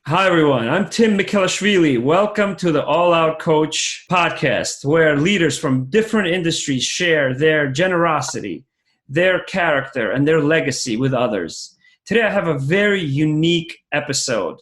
Hi, everyone. I'm Tim Michelashvili. Welcome to the Alloutcoach podcast, where leaders from different industries share their generosity, their character, and their legacy with others. Today, I have a very unique episode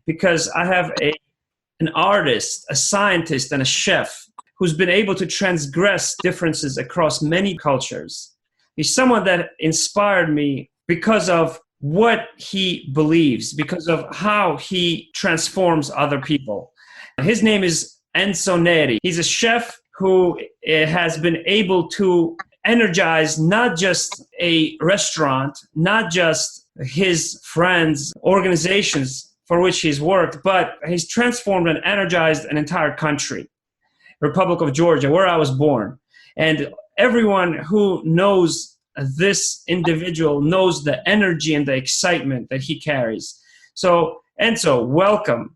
because I have an artist, a scientist, and a chef who's been able to transgress differences across many cultures. He's someone that inspired me because of what he believes, because of how he transforms other people. His name is Enzo Neri. He's a chef who has been able to energize not just a restaurant, not just his friends, organizations for which he's worked, but he's transformed and energized an entire country, Republic of Georgia, where I was born. And everyone who knows this individual knows the energy and the excitement that he carries. So, Enzo, welcome.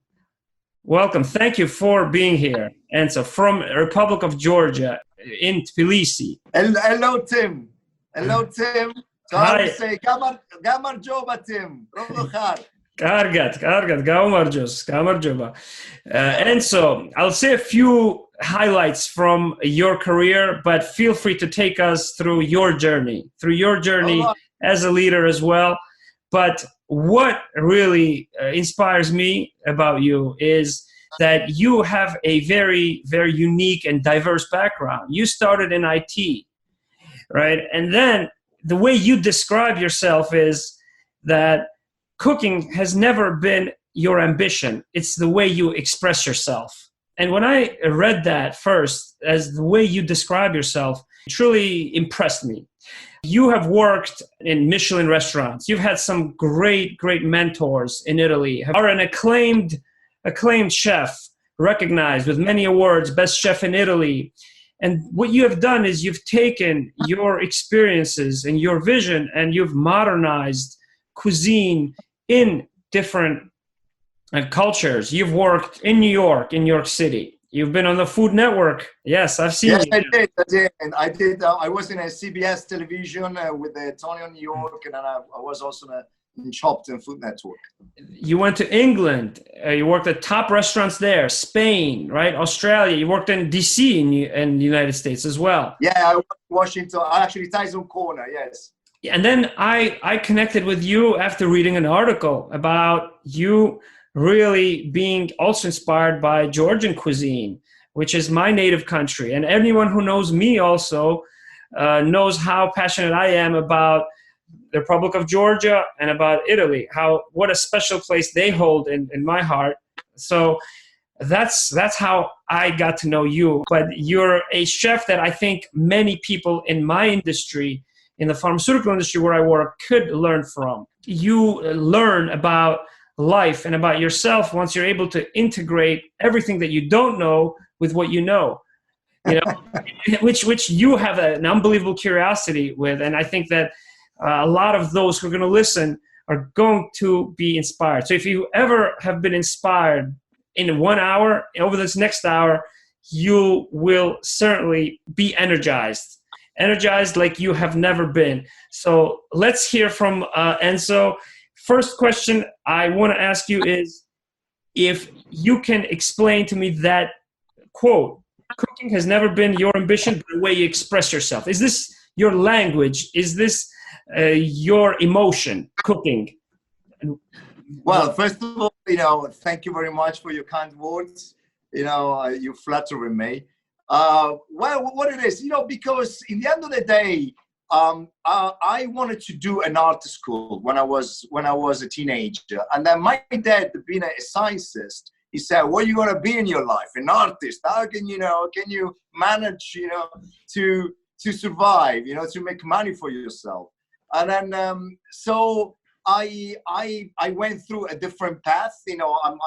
Welcome. Thank you for being here. Enzo, from Republic of Georgia in Tbilisi. Hello, Tim. Hello, Tim. So Hi. I would say, Gamar Joba, Tim. Kargat, Gamar Joba. Enzo, I'll say a few highlights from your career, but feel free to take us through your journey as a leader as well. But what really inspires me about you is that you have a very, very unique and diverse background. You started in IT, right? And then the way you describe yourself is that cooking has never been your ambition. It's the way you express yourself. And when I read that first, as the way you describe yourself, it truly impressed me. You have worked in Michelin restaurants. You've had some great, great mentors in Italy. You are an acclaimed chef, recognized with many awards, best chef in Italy. And what you have done is you've taken your experiences and your vision and you've modernized cuisine in different cultures. You've worked in New York City. You've been on the Food Network. Yes, I've seen you. Yes, I did. I was in a CBS television with Tony on New York, and then I was also in Chopped and Food Network. You went to England. You worked at top restaurants there. Spain, right? Australia. You worked in DC in the United States as well. Yeah, I worked in Washington. Actually, Tyson Corner, yes. And then I connected with you after reading an article about you really being also inspired by Georgian cuisine, which is my native country. And anyone who knows me also knows how passionate I am about the Republic of Georgia and about Italy, what a special place they hold in my heart. So that's how I got to know you. But you're a chef that I think many people in my industry, in the pharmaceutical industry where I work, could learn from. You learn about life and about yourself once you're able to integrate everything that you don't know with what you know, which you have an unbelievable curiosity with. And I think that a lot of those who are going to listen are going to be inspired. So if you ever have been inspired in 1 hour, over this next hour, you will certainly be energized like you have never been. So let's hear from Enzo. First question I want to ask you is if you can explain to me that quote, cooking has never been your ambition, but the way you express yourself. Is this your language? Is this your emotion, cooking? Well, first of all, thank you very much for your kind words. You flatter me. Well, what it is, because in the end of the day, I wanted to do an art school when I was a teenager, and then my dad, being a scientist, he said, "What are you going to be in your life? An artist? How can you manage, to survive, to make money for yourself?" And then so I went through a different path.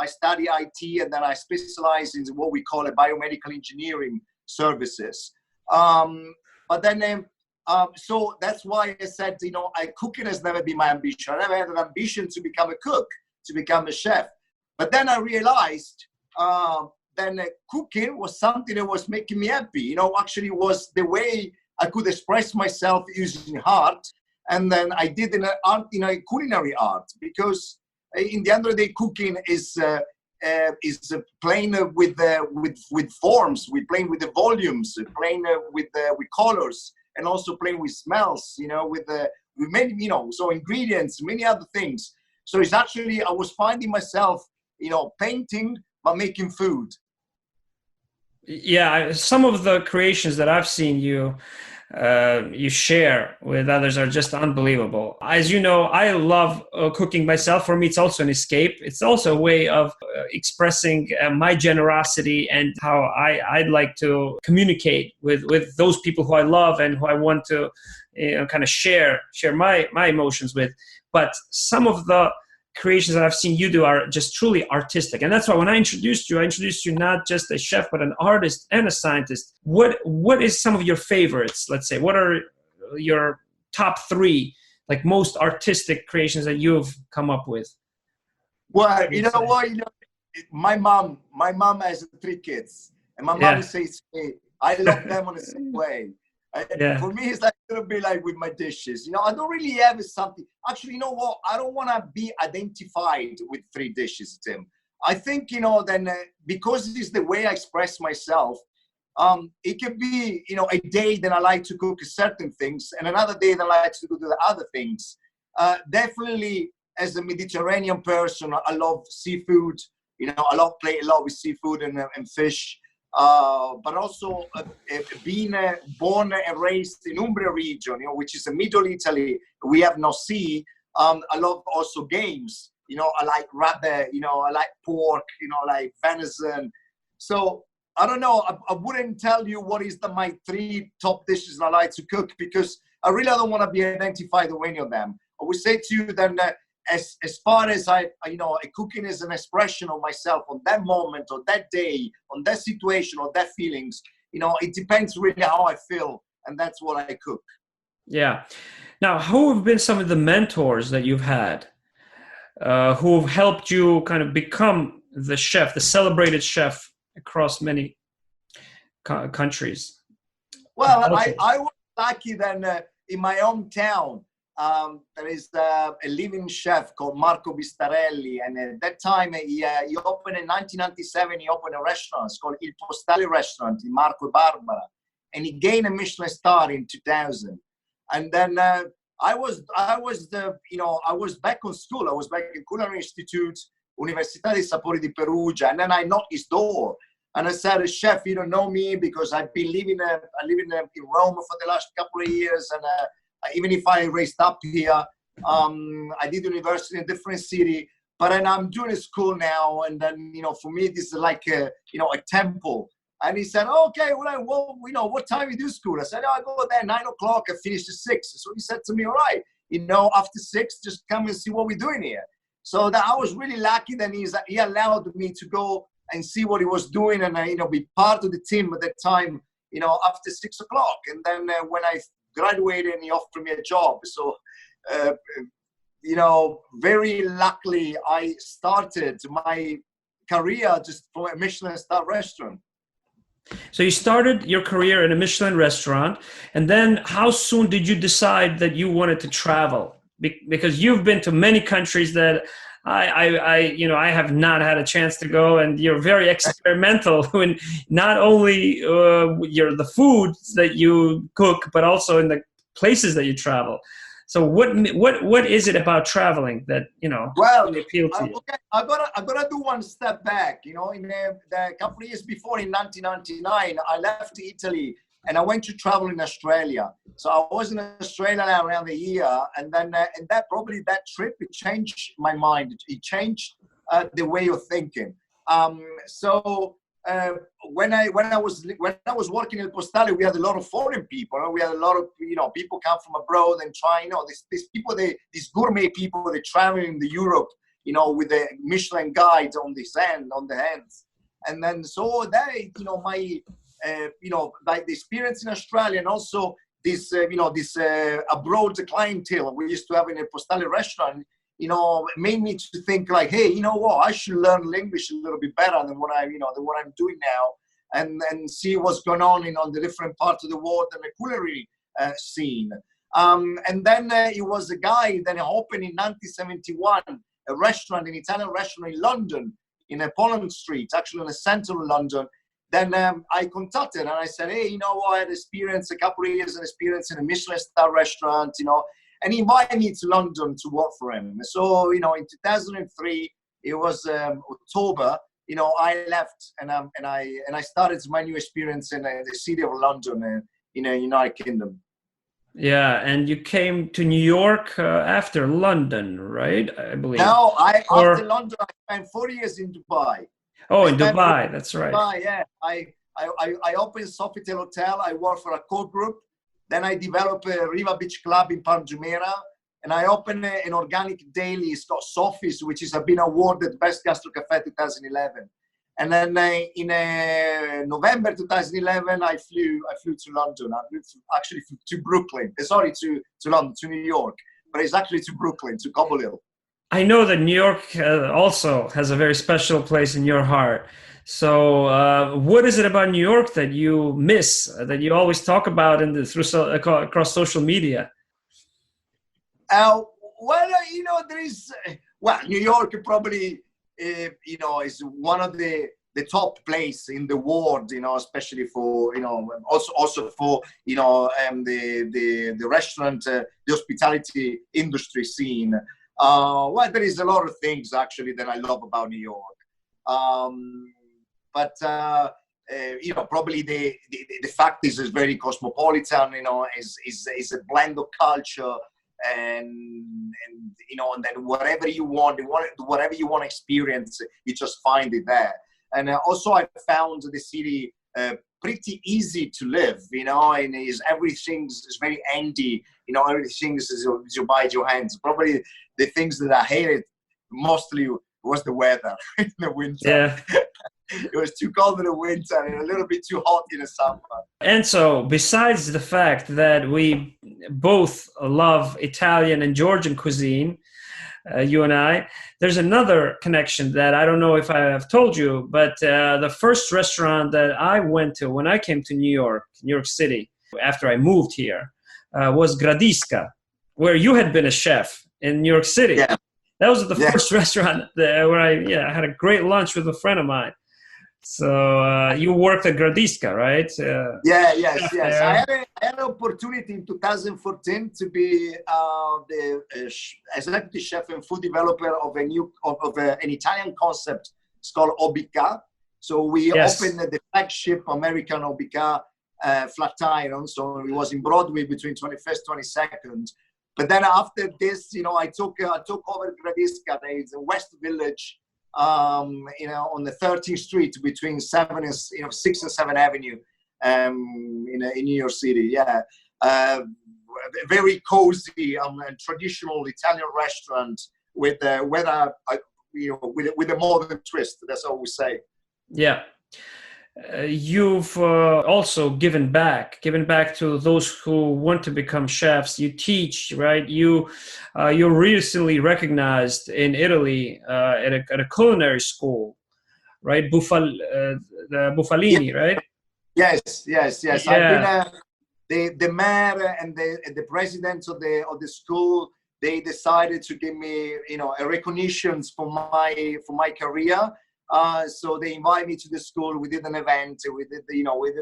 I studied IT, and then I specialized in what we call a biomedical engineering services. But then. So that's why I said, cooking has never been my ambition. I never had an ambition to become a cook, to become a chef. But then I realized cooking was something that was making me happy. Actually was the way I could express myself using art. And then I did in a culinary art, because in the end of the day, cooking is playing with forms. We're playing with the volumes, playing with colors, and also playing with smells. With many, so ingredients, many other things. So it's actually, I was finding myself, painting but making food. Yeah, some of the creations that I've seen you share with others are just unbelievable. As you know, I love cooking myself. For me, it's also an escape. It's also a way of expressing my generosity and how I'd like to communicate with those people who I love and who I want to kind of share my emotions with. But some of the creations that I've seen you do are just truly artistic. And that's why when I introduced you not just a chef, but an artist and a scientist. What is some of your favorites? Let's say, what are your top 3, like, most artistic creations that you've come up with? Well, my mom has 3 kids, and my mom says, hey, I love them on the same way. For me, it's like going to be like with my dishes. I don't really have something. Actually, you know what? I don't want to be identified with 3 dishes, Tim. I think, then because it is the way I express myself, it can be, a day that I like to cook certain things and another day that I like to do the other things. Definitely, as a Mediterranean person, I love seafood. I play a lot with seafood and fish. But also being born and raised in Umbria region, which is the middle Italy, we have no sea. I love also games. I like rabbit. I like pork. I like venison. So I don't know. I wouldn't tell you what is my 3 top dishes I like to cook, because I really don't want to be identified with any of them. I would say to you then that as far as cooking is an expression of myself on that moment or that day, on that situation or that feelings, it depends really how I feel, and that's what I cook. Yeah. Now, who have been some of the mentors that you've had who have helped you kind of become the chef, the celebrated chef across many countries? Well, I was lucky then in my hometown. There is a living chef called Marco Bistarelli, and at that time he opened in 1997. He opened a restaurant. It's called Il Postale Restaurant in Marco e Barbara, and he gained a Michelin star in 2000. And then I was back on school. I was back in Culinary Institute, Università dei Sapori di Perugia, and then I knocked his door. And I said, chef, you don't know me because I've been living in Rome for the last couple of years, and even if I raised up here, I did university in a different city, but then I'm doing a school now. And then, for me, this is like a temple. And he said, okay, well, what time you do school? I said, I go there 9 o'clock. I finish at 6. So he said to me, all right, after 6, just come and see what we're doing here. So that I was really lucky that he allowed me to go and see what he was doing and, be part of the team at that time, after 6 o'clock. And then when I graduated, and he offered me a job. So, very luckily, I started my career just from a Michelin star restaurant. So you started your career in a Michelin restaurant, and then how soon did you decide that you wanted to travel? Because you've been to many countries that I have not had a chance to go, and you're very experimental in not only the foods that you cook, but also in the places that you travel. So what is it about traveling that really appeal to you? Okay, I gotta do one step back. In the couple of years before, in 1999, I left Italy and I went to travel in Australia. So I was in Australia around a year, and then and that trip, it changed my mind. It changed the way of thinking. When I was working in Postale, we had a lot of foreign people. We had a lot of people come from abroad and try. These people, these gourmet people, they travel in Europe, with the Michelin guides on the hands, and then so they, like the experience in Australia, and also this abroad clientele we used to have in a Postale restaurant, made me to think like, hey, you know what? I should learn English a little bit better than what I'm doing now, and see what's going on on the different parts of the world and the culinary scene. And then it was a guy that opened in 1971 a restaurant, an Italian restaurant in London, in a Poland Street, actually in the center of London. Then I contacted and I said, hey, I had experience, a couple of years of experience in a Michelin star restaurant, and he invited me to London to work for him. So, in 2003, it was October, I left and I started my new experience in the city of London in the United Kingdom. Yeah, and you came to New York after London, right? I believe. No, after London, I spent 4 years in Dubai. Oh, in Dubai, that's right. Dubai, yeah. I opened Sofitel Hotel. I worked for a core group. Then I developed a Riva Beach Club in Palm Jumeirah. And I opened an organic daily, it's called Sofi's, which has been awarded Best Gastro Cafe 2011. And then in November 2011, I flew to London. I flew actually to Brooklyn. Sorry, to London, to New York. But it's actually to Brooklyn, to Cobble Hill. I know that New York also has a very special place in your heart. So what is it about New York that you miss, that you always talk about across social media? There is, New York probably, is one of the top place in the world, especially for, also for, the restaurant, the hospitality industry scene. There is a lot of things actually that I love about New York. Probably the fact is it's very cosmopolitan, is a blend of culture. And then whatever you want to experience, you just find it there. And also I found the city pretty easy to live, and everything's very handy, everything is you by your hands. Probably the things that I hated mostly was the weather in the winter. Yeah. It was too cold in the winter and a little bit too hot in the summer. And so, besides the fact that we both love Italian and Georgian cuisine, you and I, there's another connection that I don't know if I have told you, but the first restaurant that I went to when I came to New York City, after I moved here, was Gradiska, where you had been a chef in New York City. Yeah. That was the first restaurant where I had a great lunch with a friend of mine. So you worked at Gradiska, right? Yes. I had an opportunity in 2014 to be the executive chef and food developer of an Italian concept. It's called Obica. So we opened the flagship American Obica Flatiron. So it was in Broadway between 21st, 22nd. But then after this, I took over Gradiska. There is a West Village. On the 13th Street between 6th and 7th Avenue, in New York City. Yeah, very cozy and traditional Italian restaurant with a modern twist. That's all we say. Yeah. You've also given back to those who want to become chefs. You teach, right? You're recently recognized in Italy at a culinary school, right? The Bufalini, right? Yes. Yeah. I've been the mayor and the president of the school. They decided to give me, a recognition for my career. So they invited me to the school. We did an event. We did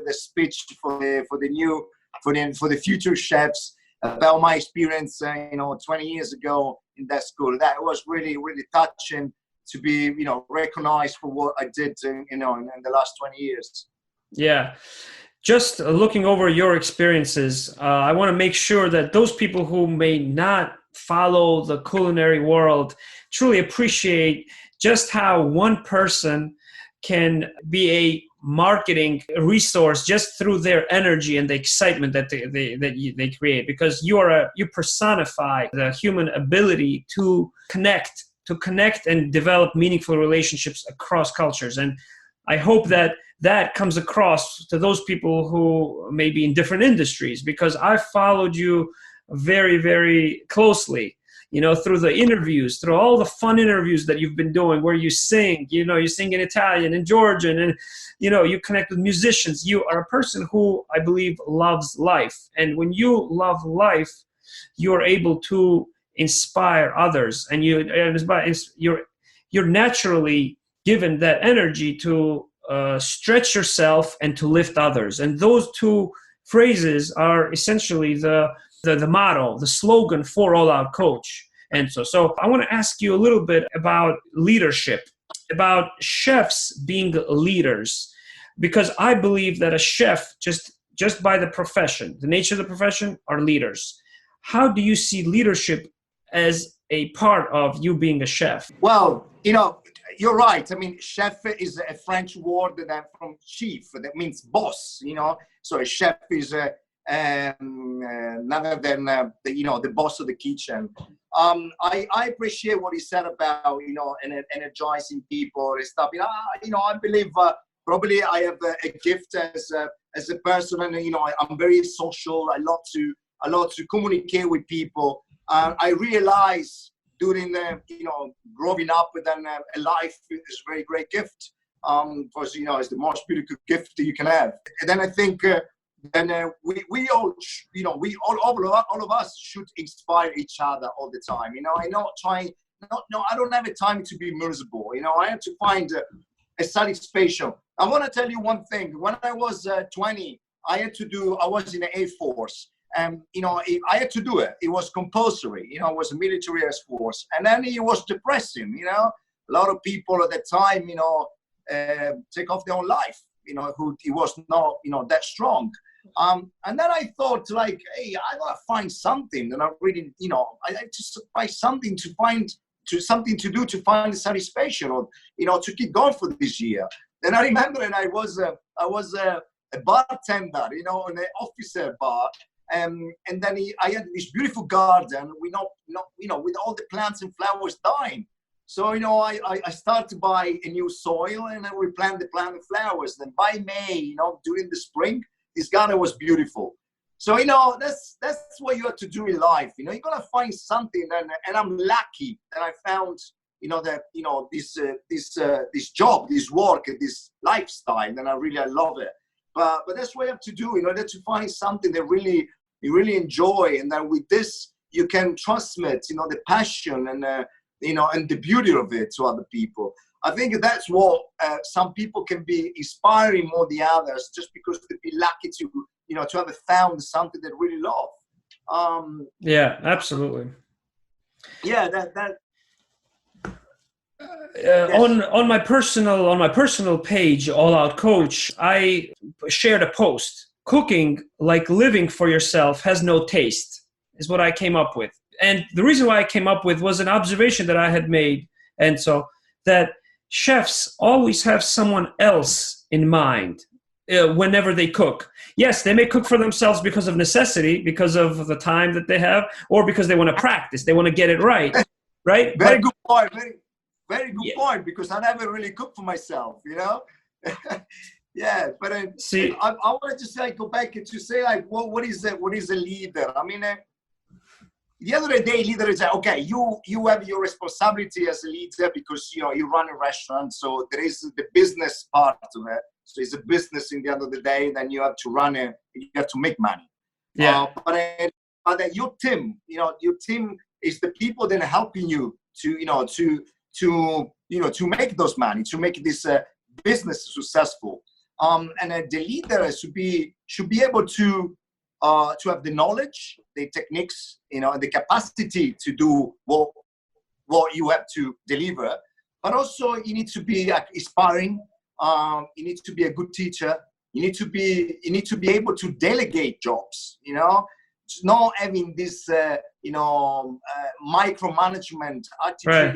a speech for the future chefs about my experience, 20 years ago in that school. That was really, really touching to be, recognized for what I did, in the last 20 years. Yeah. Just looking over your experiences, I want to make sure that those people who may not follow the culinary world truly appreciate just how one person can be a marketing resource just through their energy and the excitement that they create, because you personify the human ability to connect and develop meaningful relationships across cultures. And I hope that comes across to those people who may be in different industries, because I followed you very, very closely, through the interviews, through all the fun interviews that you've been doing, where you sing, you sing in Italian and Georgian, and, you connect with musicians. You are a person who I believe loves life. And when you love life, you are able to inspire others, and you're naturally given that energy to stretch yourself and to lift others. And those two phrases are essentially the motto, the slogan for All Out Coach. And so I want to ask you a little bit about leadership, about chefs being leaders, because I believe that a chef, just by the profession, the nature of the profession, are leaders. How do you see leadership as a part of you being a chef? Well, you're right. I mean, chef is a French word that from chief, that means boss, So a chef is none other than the boss of the kitchen. I appreciate what he said about energizing people and stuff. I believe probably I have a gift as a person, and I'm very social. I love to communicate with people. I realize during growing up with a life is a very great gift, because it's the most beautiful gift that you can have. And then I think we all all of us should inspire each other all the time. I don't have a time to be miserable. I have to find a satisfaction. I want to tell you one thing. When I was 20, I was in the Air Force. I had to do it. It was compulsory. It was a military Air Force. And then it was depressing. A lot of people at the time, take off their own life, who it was not, that strong. And then I thought, hey, I gotta find something. And I really, I have to find something something to do to find the satisfaction, or, to keep going for this year. Then I remember, and I was a bartender, in an officer bar. And then I had this beautiful garden, with all the plants and flowers dying. So, I started to buy a new soil, and then replant the plant and flowers. Then by May, during the spring, this garden was beautiful. So, that's what you have to do in life. You're going to find something. And I'm lucky that I found, this job, this work, this lifestyle. And I love it. But that's what you have to do in order to find something that you really enjoy. And then with this, you can transmit, the passion and the beauty of it to other people. I think that's what some people can be inspiring more than others, just because they'd be lucky to have found something they really love. Yeah, absolutely. Yeah, that. On my personal page, All Out Coach, I shared a post. Cooking like living for yourself has no taste, is what I came up with. And the reason why I came up with was an observation that I had made. And so that chefs always have someone else in mind whenever they cook. Yes, they may cook for themselves because of necessity, because of the time that they have, or because they want to practice. They want to get it right. Right? Very good point. Very good point, because I never really cooked for myself, Yeah, but see, I wanted to say, go back to say, what is a leader? I mean, the other day, leader is okay. You have your responsibility as a leader because you run a restaurant, so there is the business part of it. So it's a business in the end of the day. Then you have to run it. You have to make money. Yeah. But your team, your team is the people that are helping you to make those money, to make this business successful. And the leader should be able to have the knowledge, the techniques, and the capacity to do what you have to deliver. But also, you need to be inspiring. You need to be a good teacher. You need to be able to delegate jobs. Not having this micromanagement attitude. Right.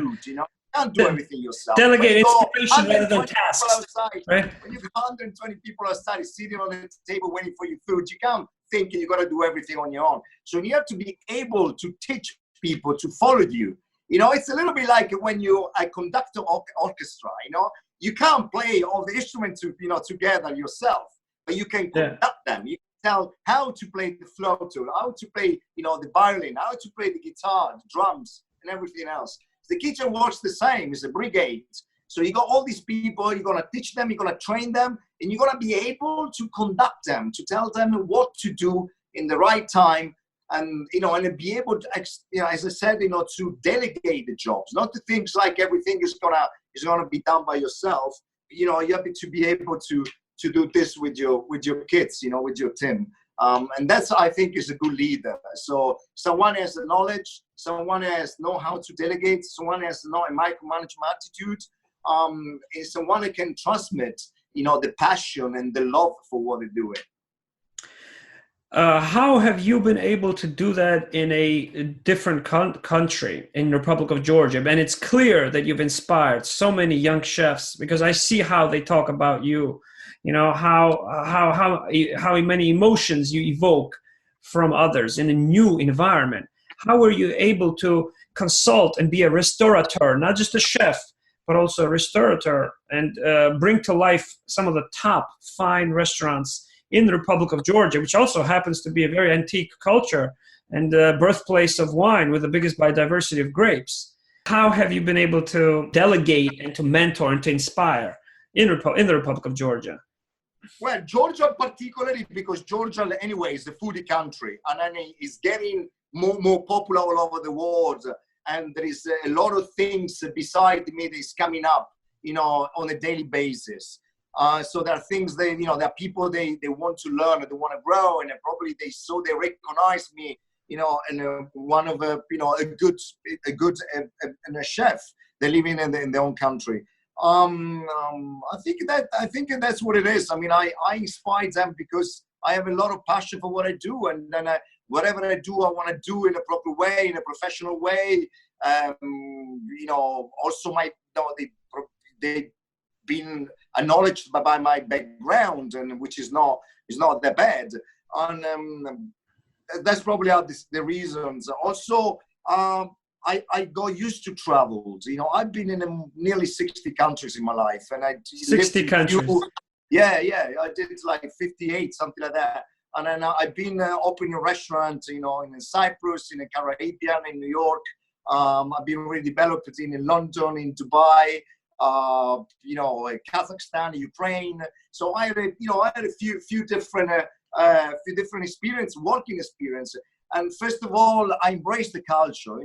Can't do everything yourself. Delegate inspiration rather than tasks. Outside, right? When you've got 120 people outside sitting on the table waiting for your food, you can't think you got to do everything on your own. So you have to be able to teach people to follow you. It's a little bit like when you conduct an orchestra. You can't play all the instruments together yourself, but you can conduct them. You can tell how to play the flute, how to play the violin, how to play the guitar, the drums, and everything else. The kitchen works the same. It's a brigade. So you got all these people, you're going to teach them, you're going to train them, and you're going to be able to conduct them, to tell them what to do in the right time and and be able to, as I said, to delegate the jobs, not to think like everything is gonna be done by yourself. You have to be able to do this with your kids, with your team. And that's, I think, is a good leader. So someone has the knowledge, someone has know how to delegate, someone has a micromanagement attitude, is someone who can transmit, the passion and the love for what they're doing. How have you been able to do that in a different country, in the Republic of Georgia? And it's clear that you've inspired so many young chefs, because I see how they talk about you. How many emotions you evoke from others in a new environment. How were you able to consult and be a restaurateur, not just a chef, but also a restaurateur, and bring to life some of the top fine restaurants in the Republic of Georgia, which also happens to be a very antique culture and birthplace of wine with the biggest biodiversity of grapes? How have you been able to delegate and to mentor and to inspire in the Republic of Georgia? Well, Georgia particularly, because Georgia anyway is a foodie country, and then it's getting more popular all over the world. And there is a lot of things beside me that is coming up, on a daily basis. So there are things there are people they want to learn and they want to grow, and probably they recognize me, and one of a good chef. They live in their own country. I think that's what it is. I mean, I inspire them because I have a lot of passion for what I do, and then whatever I do, I want to do in a proper way, in a professional way. Also they've been acknowledged by my background, and which is not that bad. And that's probably the reasons. Also, I got used to travel. I've been in nearly 60 countries in my life, and I 60 countries. Yeah, I did like 58, something like that. And then I've been opening restaurants, in Cyprus, in the Caribbean, in New York. I've been really developed in London, in Dubai, Kazakhstan, Ukraine. So I had a few different experience, working experience. And first of all, I embrace the culture.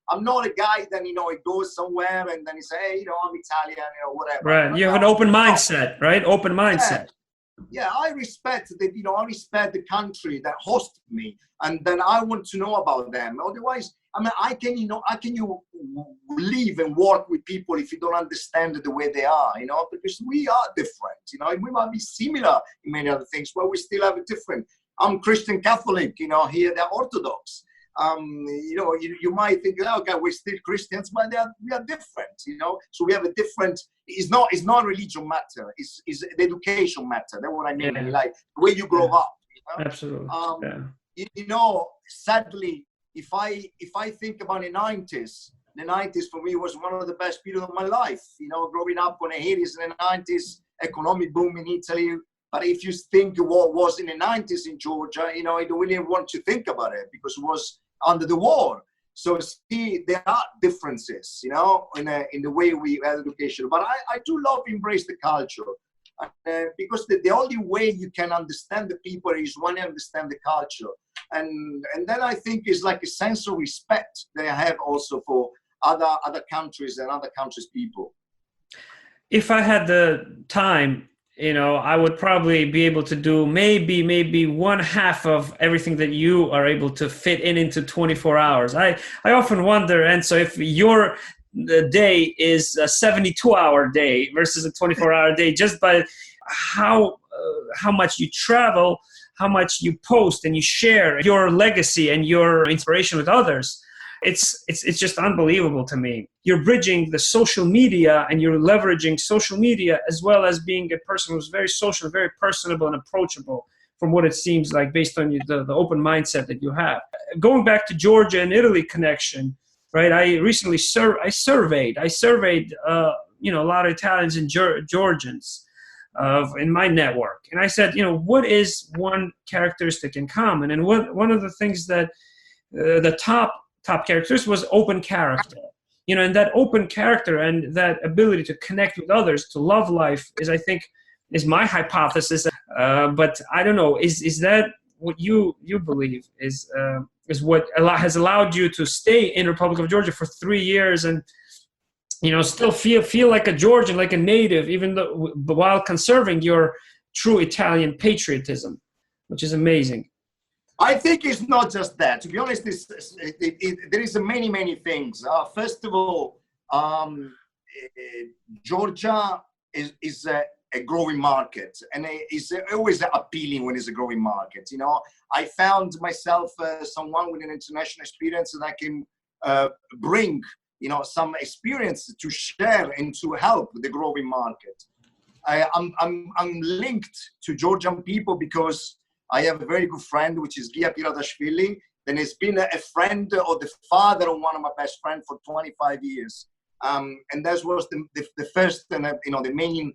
I'm not a guy that, he goes somewhere and then he say, hey, I'm Italian, whatever. Right. You have an open mindset, right? Open mindset. Yeah, I respect the country that hosted me, and then I want to know about them. Otherwise, how can you live and work with people if you don't understand the way they are? Because we are different. We might be similar in many other things, but we still have a different. I'm Christian Catholic. Here they're Orthodox. You might think, okay, we're still Christians, but we are different. So we have a different. It's not religion matter. It's the education matter. That's what I mean. Yeah. Like the way you grow up. Absolutely. Sadly, if I think about the 90s for me was one of the best periods of my life. Growing up on the 80s and the 90s, economic boom in Italy. But if you think what was in the 90s in Georgia, you don't really want to think about it because it was under the war. So see, there are differences, in the way we have education. But I do love embrace the culture because the only way you can understand the people is when you understand the culture. And then I think it's like a sense of respect that I have also for other countries and other countries' people. If I had the time, I would probably be able to do maybe one half of everything that you are able to fit into 24 hours. I often wonder, and so if your day is a 72-hour day versus a 24-hour day, just by how much you travel, how much you post and you share your legacy and your inspiration with others, it's just unbelievable to me. You're bridging the social media and you're leveraging social media as well as being a person who's very social, very personable and approachable from what it seems like based on the open mindset that you have. Going back to Georgia and Italy connection, right? I recently surveyed a lot of Italians and Georgians in my network. And I said, what is one characteristic in common? And one of the things that the top characteristics was open character. And that open character and that ability to connect with others, to love life is my hypothesis. But I don't know, is that what you believe is what has allowed you to stay in Republic of Georgia for 3 years and still feel like a Georgian, like a native, even though while conserving your true Italian patriotism, which is amazing. I think it's not just that. To be honest, there is many things. First of all, Georgia is a growing market, and it's always appealing when it's a growing market. I found myself someone with an international experience that I can bring, some experience to share and to help the growing market. I'm linked to Georgian people because I have a very good friend, which is Gia Piratashvili. Then he's been a friend or the father of one of my best friends for 25 years. And that was the first and the main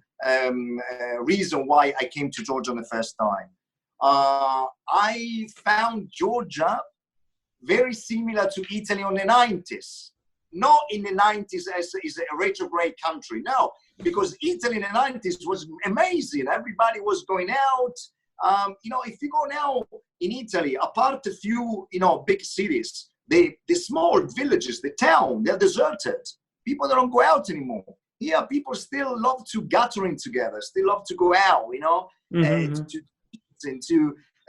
reason why I came to Georgia the first time. I found Georgia very similar to Italy in the 90s. Not in the 90s as a retrograde country, no, because Italy in the 90s was amazing. Everybody was going out. If you go now in Italy, apart a few, big cities, the small villages, the town, they're deserted. People don't go out anymore. Here, people still love to gathering together, still love to go out,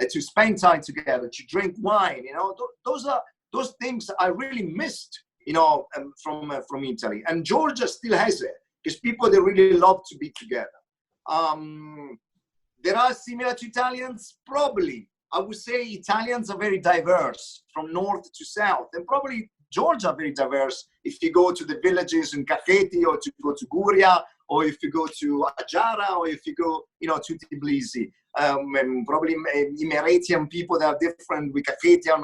to spend time together, to drink wine. Those things I really missed, from Italy. And Georgia still has it because people, they really love to be together. There are similar to Italians, probably. I would say Italians are very diverse from north to south, and probably Georgia are very diverse. If you go to the villages in Kakheti, or to go to Guria, or if you go to Ajara, or if you go, to Tbilisi. Probably Emiratian people that are different with Kakhetian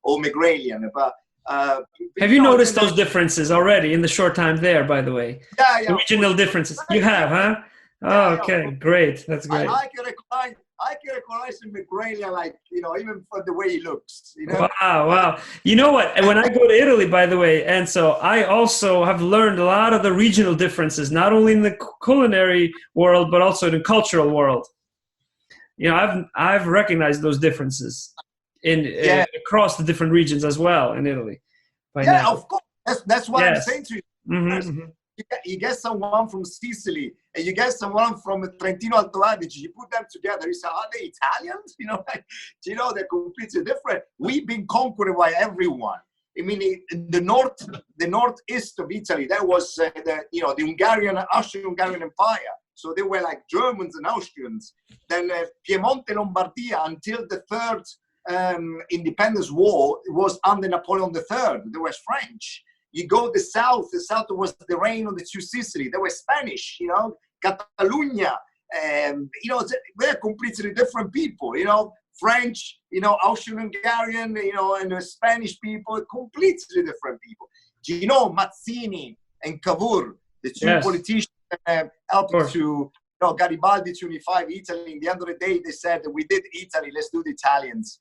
or Megrelian. But have you noticed those differences already in the short time there, by the way? Yeah. The regional differences. You have, huh? Oh, okay, great. That's great. I can recognize him Megrelian, like, even for the way he looks. Wow. You know what? When I go to Italy, by the way, and so I also have learned a lot of the regional differences, not only in the culinary world, but also in the cultural world. I've recognized those differences across the different regions as well in Italy. Now. Of course. That's what I'm saying to you. Mm-hmm. You get someone from Sicily and you get someone from Trentino Alto Adige, you put them together, you say, are they Italians? They're completely different. We've been conquered by everyone. I mean, in the northeast of Italy, there was the Austrian-Hungarian Empire. So they were like Germans and Austrians. Then Piemonte, Lombardia, until the third independence war, it was under Napoleon III. There was French. You go the south was the reign of the two Sicily. They were Spanish, Catalonia. They're completely different people, French, Austrian-Hungarian, and the Spanish people, completely different people. Do you know Mazzini and Cavour, the two politicians helped to, Garibaldi to unify Italy? In the end of the day, they said, we did Italy, let's do the Italians.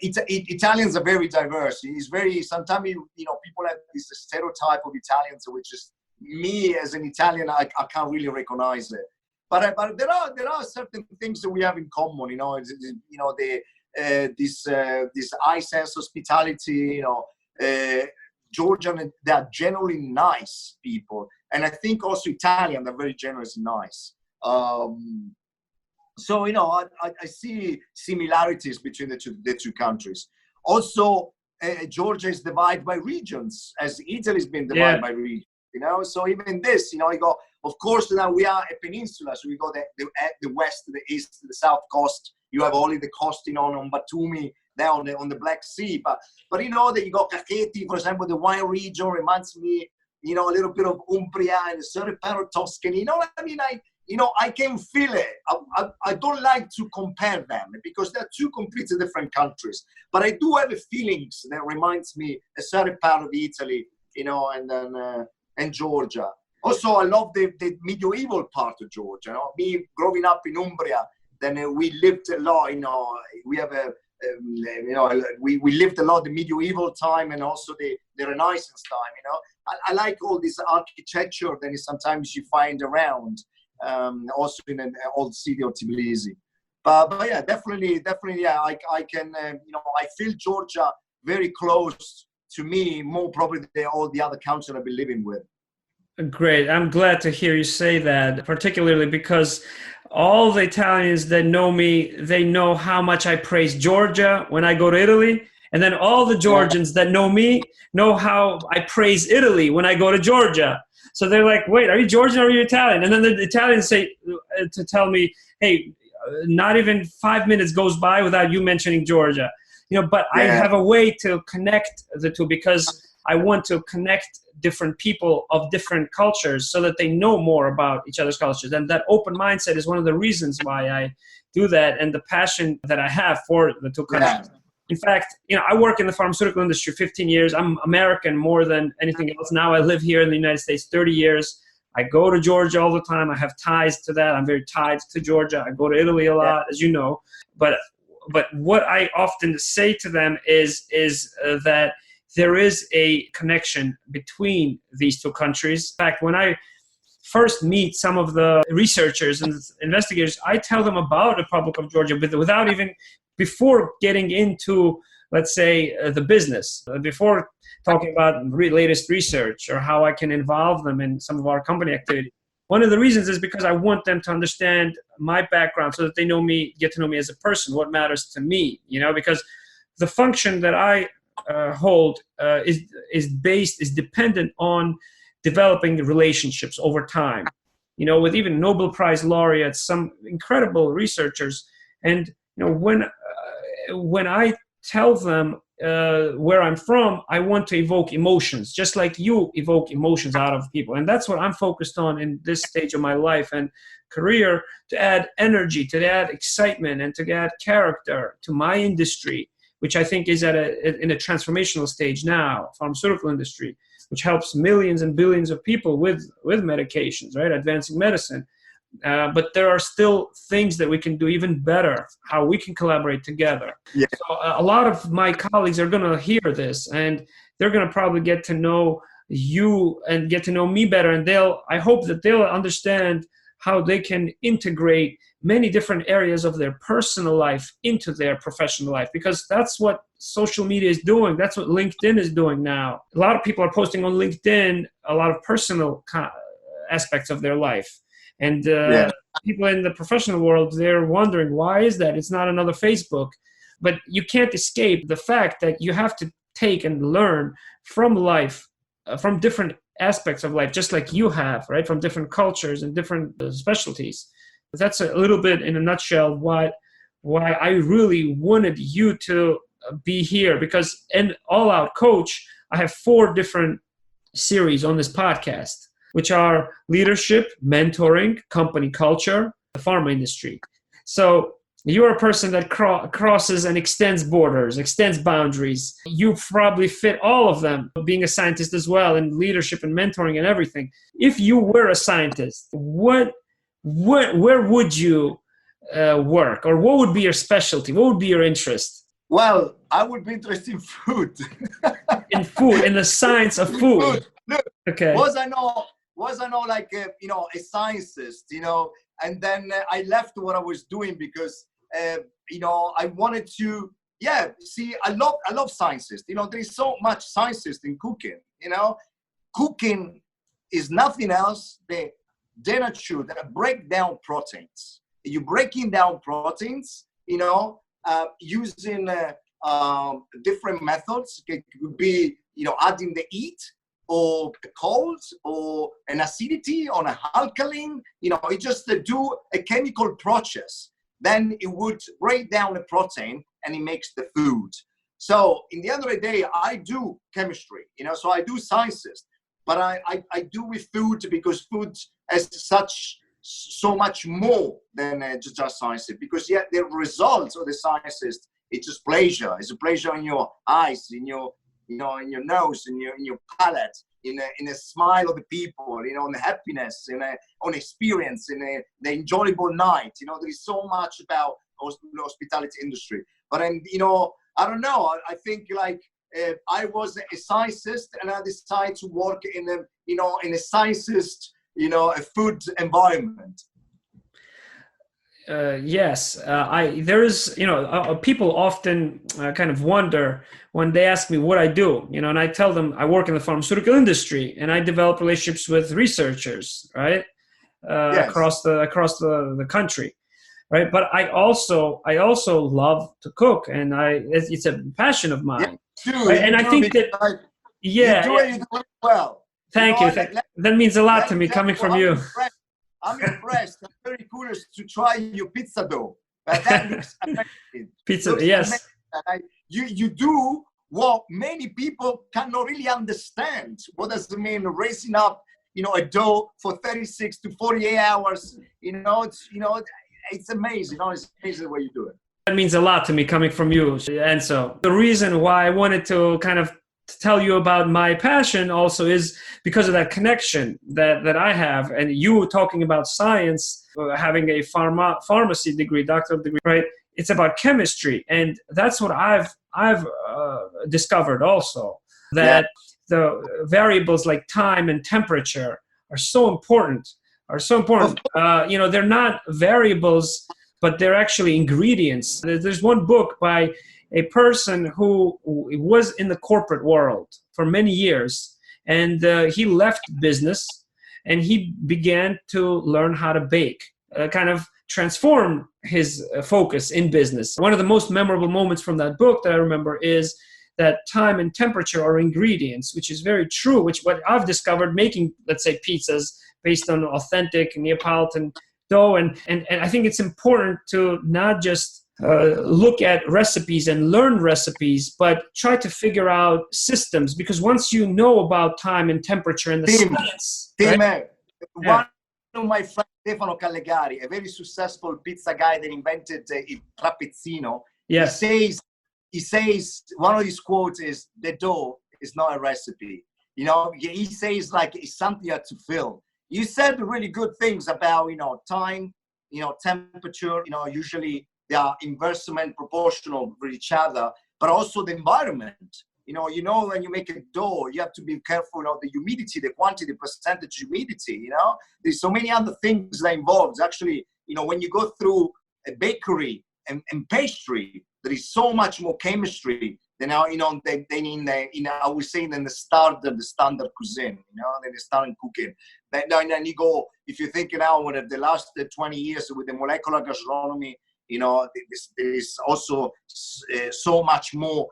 Italians are very diverse. It's very, sometimes, people have this stereotype of Italians, which is me as an Italian, I can't really recognize it. But there are certain things that we have in common, this high sense of hospitality, Georgian, they are generally nice people. And I think also Italian, they're very generous and nice. So, I see similarities between the two countries. Also, Georgia is divided by regions, as Italy's been divided by regions. So even this, you go, of course, now we are a peninsula, so we go the west, the east, the south coast. You have only the coast, on Batumi, there on the Black Sea. But that you got Kakheti, for example, the wine region reminds me, a little bit of Umbria and a certain part of Tuscany. I can feel it. I don't like to compare them because they're two completely different countries. But I do have a feelings that reminds me a certain part of Italy, and Georgia. Also, I love the medieval part of Georgia. Me growing up in Umbria, then we lived a lot. We have we lived a lot the medieval time and also the Renaissance time. I like all this architecture that sometimes you find around. Also in an old city of Tbilisi. But yeah, definitely, yeah. I can, I feel Georgia very close to me, more probably than all the other countries I've been living with. Great. I'm glad to hear you say that, particularly because all the Italians that know me, they know how much I praise Georgia when I go to Italy. And then all the Georgians that know me know how I praise Italy when I go to Georgia. So they're like, wait, are you Georgian or are you Italian? And then the Italians say to tell me, hey, not even 5 minutes goes by without you mentioning Georgia. But I have a way to connect the two because I want to connect different people of different cultures so that they know more about each other's cultures. And that open mindset is one of the reasons why I do that, and the passion that I have for the two countries. In fact, I work in the pharmaceutical industry 15 years. I'm American more than anything else. Now I live here in the United States 30 years. I go to Georgia all the time. I have ties to that. I'm very tied to Georgia. I go to Italy a lot, as you know. But what I often say to them is that there is a connection between these two countries. In fact, when I first meet some of the researchers and investigators, I tell them about the Republic of Georgia without even, before getting into, let's say, the business, before talking about latest research or how I can involve them in some of our company activity. One of the reasons is because I want them to understand my background so that they know me, get to know me as a person, what matters to me, because the function that I hold is dependent on developing the relationships over time, with even Nobel Prize laureates, some incredible researchers. And, when I tell them where I'm from, I want to evoke emotions, just like you evoke emotions out of people. And that's what I'm focused on in this stage of my life and career, to add energy, to add excitement, and to add character to my industry, which I think is in a transformational stage now, pharmaceutical industry, which helps millions and billions of people with medications, right? Advancing medicine. But there are still things that we can do even better, how we can collaborate together. Yeah. So a lot of my colleagues are going to hear this, and they're going to probably get to know you and get to know me better. And I hope that they'll understand how they can integrate many different areas of their personal life into their professional life, because that's what social media is doing. That's what LinkedIn is doing now. A lot of people are posting on LinkedIn a lot of personal aspects of their life. And people in the professional world, they're wondering, why is that? It's not another Facebook. But you can't escape the fact that you have to take and learn from life, from different aspects of life, just like you have, right? From different cultures and different specialties. That's a little bit in a nutshell why I really wanted you to be here, because in All Out Coach, I have 4 different series on this podcast, which are leadership, mentoring, company culture, the pharma industry. So you're a person that crosses and extends borders, extends boundaries. You probably fit all of them, being a scientist as well, and leadership and mentoring and everything. If you were a scientist, where would you work? Or what would be your specialty? What would be your interest? Well, I would be interested in food. In food, in the science of food. Look, okay. Was I not like a scientist, and then I left what I was doing because I wanted to see, I love scientists. There is so much scientists in cooking. Cooking is nothing else than denature, that break down proteins. You're breaking down proteins, using different methods. It could be adding the heat, or cold, or an acidity, or an alkaline. It just do a chemical process. Then it would break down the protein and it makes the food. So in the end of the day, I do chemistry, so I do sciences, but I do with food, because food has so much more than just sciences, because the results of the sciences, it's just pleasure. It's a pleasure in your eyes, in your in your nose, in your palate, in a smile of the people, in the happiness, on experience, in the enjoyable night. There is so much about hospitality industry. But I don't know. I think I was a scientist, and I decided to work in a scientist, a food environment. Yes, there is, people often kind of wonder when they ask me what I do, and I tell them I work in the pharmaceutical industry and I develop relationships with researchers, right, Yes. across the country, right. But I also love to cook, and it's a passion of Yeah, mine, right. you And I do think that, because you yeah, do yeah. it, you do it well. Thank you. That means a lot Let to me me tell coming you, from you. I'm impressed. I'm very curious to try your pizza dough. But that looks amazing. Pizza, Looks amazing. yes. You do what many people cannot really understand. What does it mean raising up, a dough for 36 to 48 hours? It's amazing. It's amazing the way you do it. That means a lot to me coming from you. And so the reason why I wanted to kind of tell you about my passion also is because of that connection that I have. And you talking about science, having a pharmacy degree, doctoral degree, right? It's about chemistry. And that's what I've discovered also, that the variables like time and temperature are so important, they're not variables, but they're actually ingredients. There's one book by a person who was in the corporate world for many years, and he left business and he began to learn how to bake, kind of transform his focus in business. One of the most memorable moments from that book that I remember is that time and temperature are ingredients, which is very true, which what I've discovered making, let's say, pizzas based on authentic Neapolitan dough. And I think it's important to not just look at recipes and learn recipes, but try to figure out systems, because once you know about time and temperature and the science, right? One of my friends, Stefano Callegari, a very successful pizza guy that invented il trapezzino. Yes. He says one of his quotes is, "The dough is not a recipe." He says like it's something you have to fill. You said really good things about time, temperature. Usually they are inversely proportional with each other, but also the environment. When you make a dough, you have to be careful of the humidity, the quantity, the percentage humidity. There's so many other things that involves. Actually, when you go through a bakery and pastry, there is so much more chemistry than I would say in the standard cuisine, than the standard cooking. Then you go, if you think now with the last 20 years with the molecular gastronomy, there is also so much more,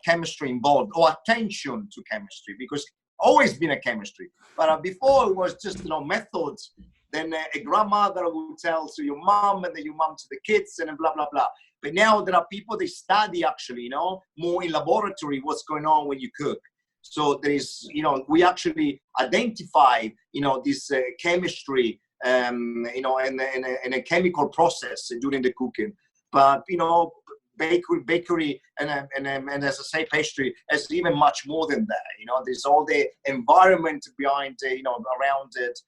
chemistry involved, or attention to chemistry, because always been a chemistry. But before it was just, methods. Then a grandmother would tell to your mom, and then your mom to the kids, and then blah, blah, blah. But now there are people, they study actually, more in laboratory what's going on when you cook. So there is, we actually identify, this chemistry, in a chemical process during the cooking. But, bakery and as I say, pastry is even much more than that. There's all the environment behind, around it.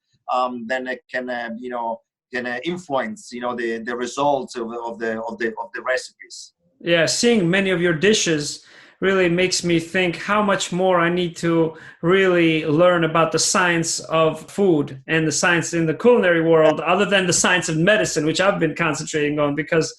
Then it can, can influence, the results of the recipes. Yeah, seeing many of your dishes really makes me think how much more I need to really learn about the science of food and the science in the culinary world, other than the science of medicine, which I've been concentrating on, because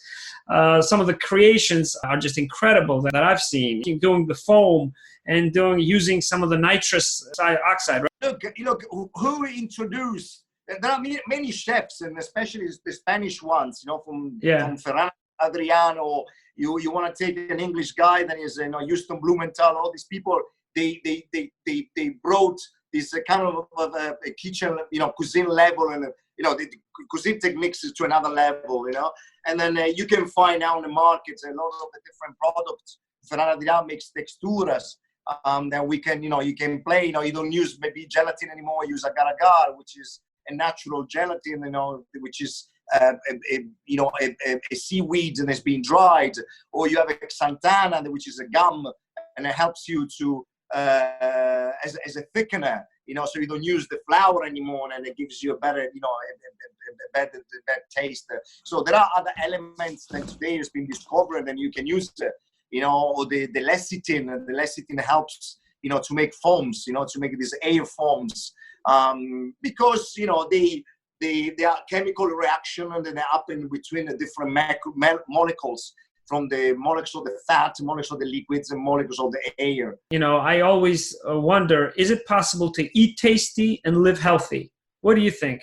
some of the creations are just incredible that I've seen, doing the foam and using some of the nitrous oxide. Right? Look, who introduced? There are many chefs, and especially the Spanish ones, from Ferran Adriano. You want to take an English guy, then is Houston Blumenthal. All these people, they brought this kind of a kitchen, cuisine level, and the cuisine techniques to another level, And then you can find now in the markets a lot of the different products. Ferran Adriano makes texturas. Then we can, you can play. You don't use maybe gelatin anymore. Use agar-agar, which is a natural gelatin, which is a seaweed and it's been dried, or you have a xanthana, which is a gum, and it helps you to as a thickener, so you don't use the flour anymore, and it gives you a better, a better taste. So there are other elements that today has been discovered, and you can use or the lecithin. The lecithin helps, to make foams, to make these air foams. Because, the chemical reaction and then they happen between the different molecules, from the molecules of the fat, molecules of the liquids, and molecules of the air. You know, I always wonder, is it possible to eat tasty and live healthy? What do you think?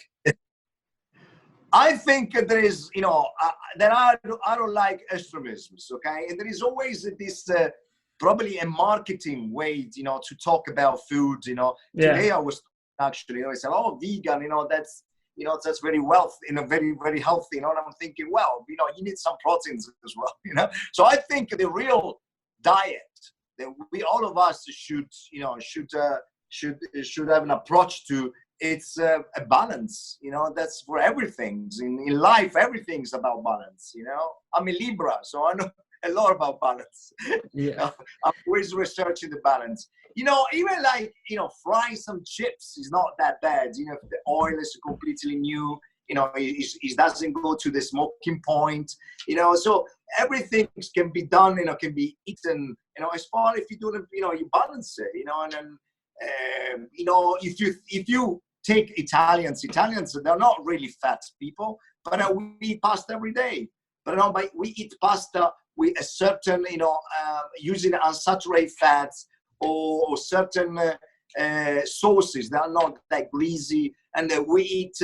I think there is, you know, that I don't like extremisms, okay? And there is always this probably a marketing way, you know, to talk about food, you know. Yeah. Today I was actually, you know, I said, oh, vegan, you know, that's very wealthy, you know, very, very healthy, you know, and I'm thinking, well, you know, you need some proteins as well, you know. So I think the real diet that we, all of us should, you know, should have an approach to. It's a balance, you know. That's for everything in life. Everything's about balance, you know. I'm a Libra, so I know a lot about balance. Yeah. I'm always researching the balance. You know, even like, you know, frying some chips is not that bad. You know, if the oil is completely new, you know, it doesn't go to the smoking point, you know. So everything can be done, you know, can be eaten, you know, as far if you do it, you know, you balance it, you know. And then, you know, if you take Italians, they're not really fat people, but we eat pasta every day. But no, we eat pasta with a certain, you know, using unsaturated fats or certain sauces that are not that greasy, and we eat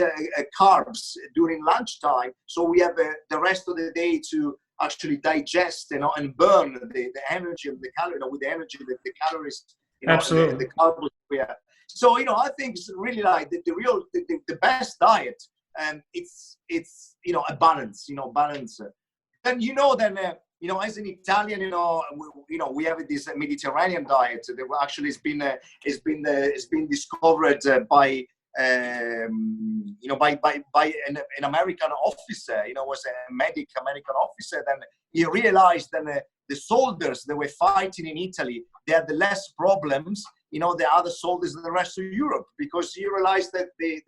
carbs during lunchtime, so we have the rest of the day to actually digest, you know, and burn the energy of the calories, you know, with the energy, the calories, you know, absolutely, the carbs we have. So, you know, I think it's really like the best diet, and it's you know, a balance, you know, balance. Then, you know, you know, as an Italian, you know, we have this Mediterranean diet that actually has been discovered by you know, by an American officer, you know, was a American officer. Then he realized that the soldiers that were fighting in Italy, they had less problems, you know, the other soldiers in the rest of Europe, because he realized that the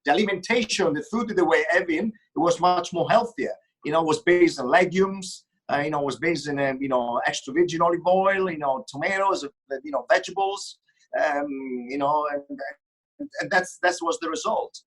alimentation, the food that they were having, it was much more healthier. You know, it was based on legumes, you know, was based in, you know, extra virgin olive oil, you know, tomatoes, you know, vegetables, you know, and that was the result.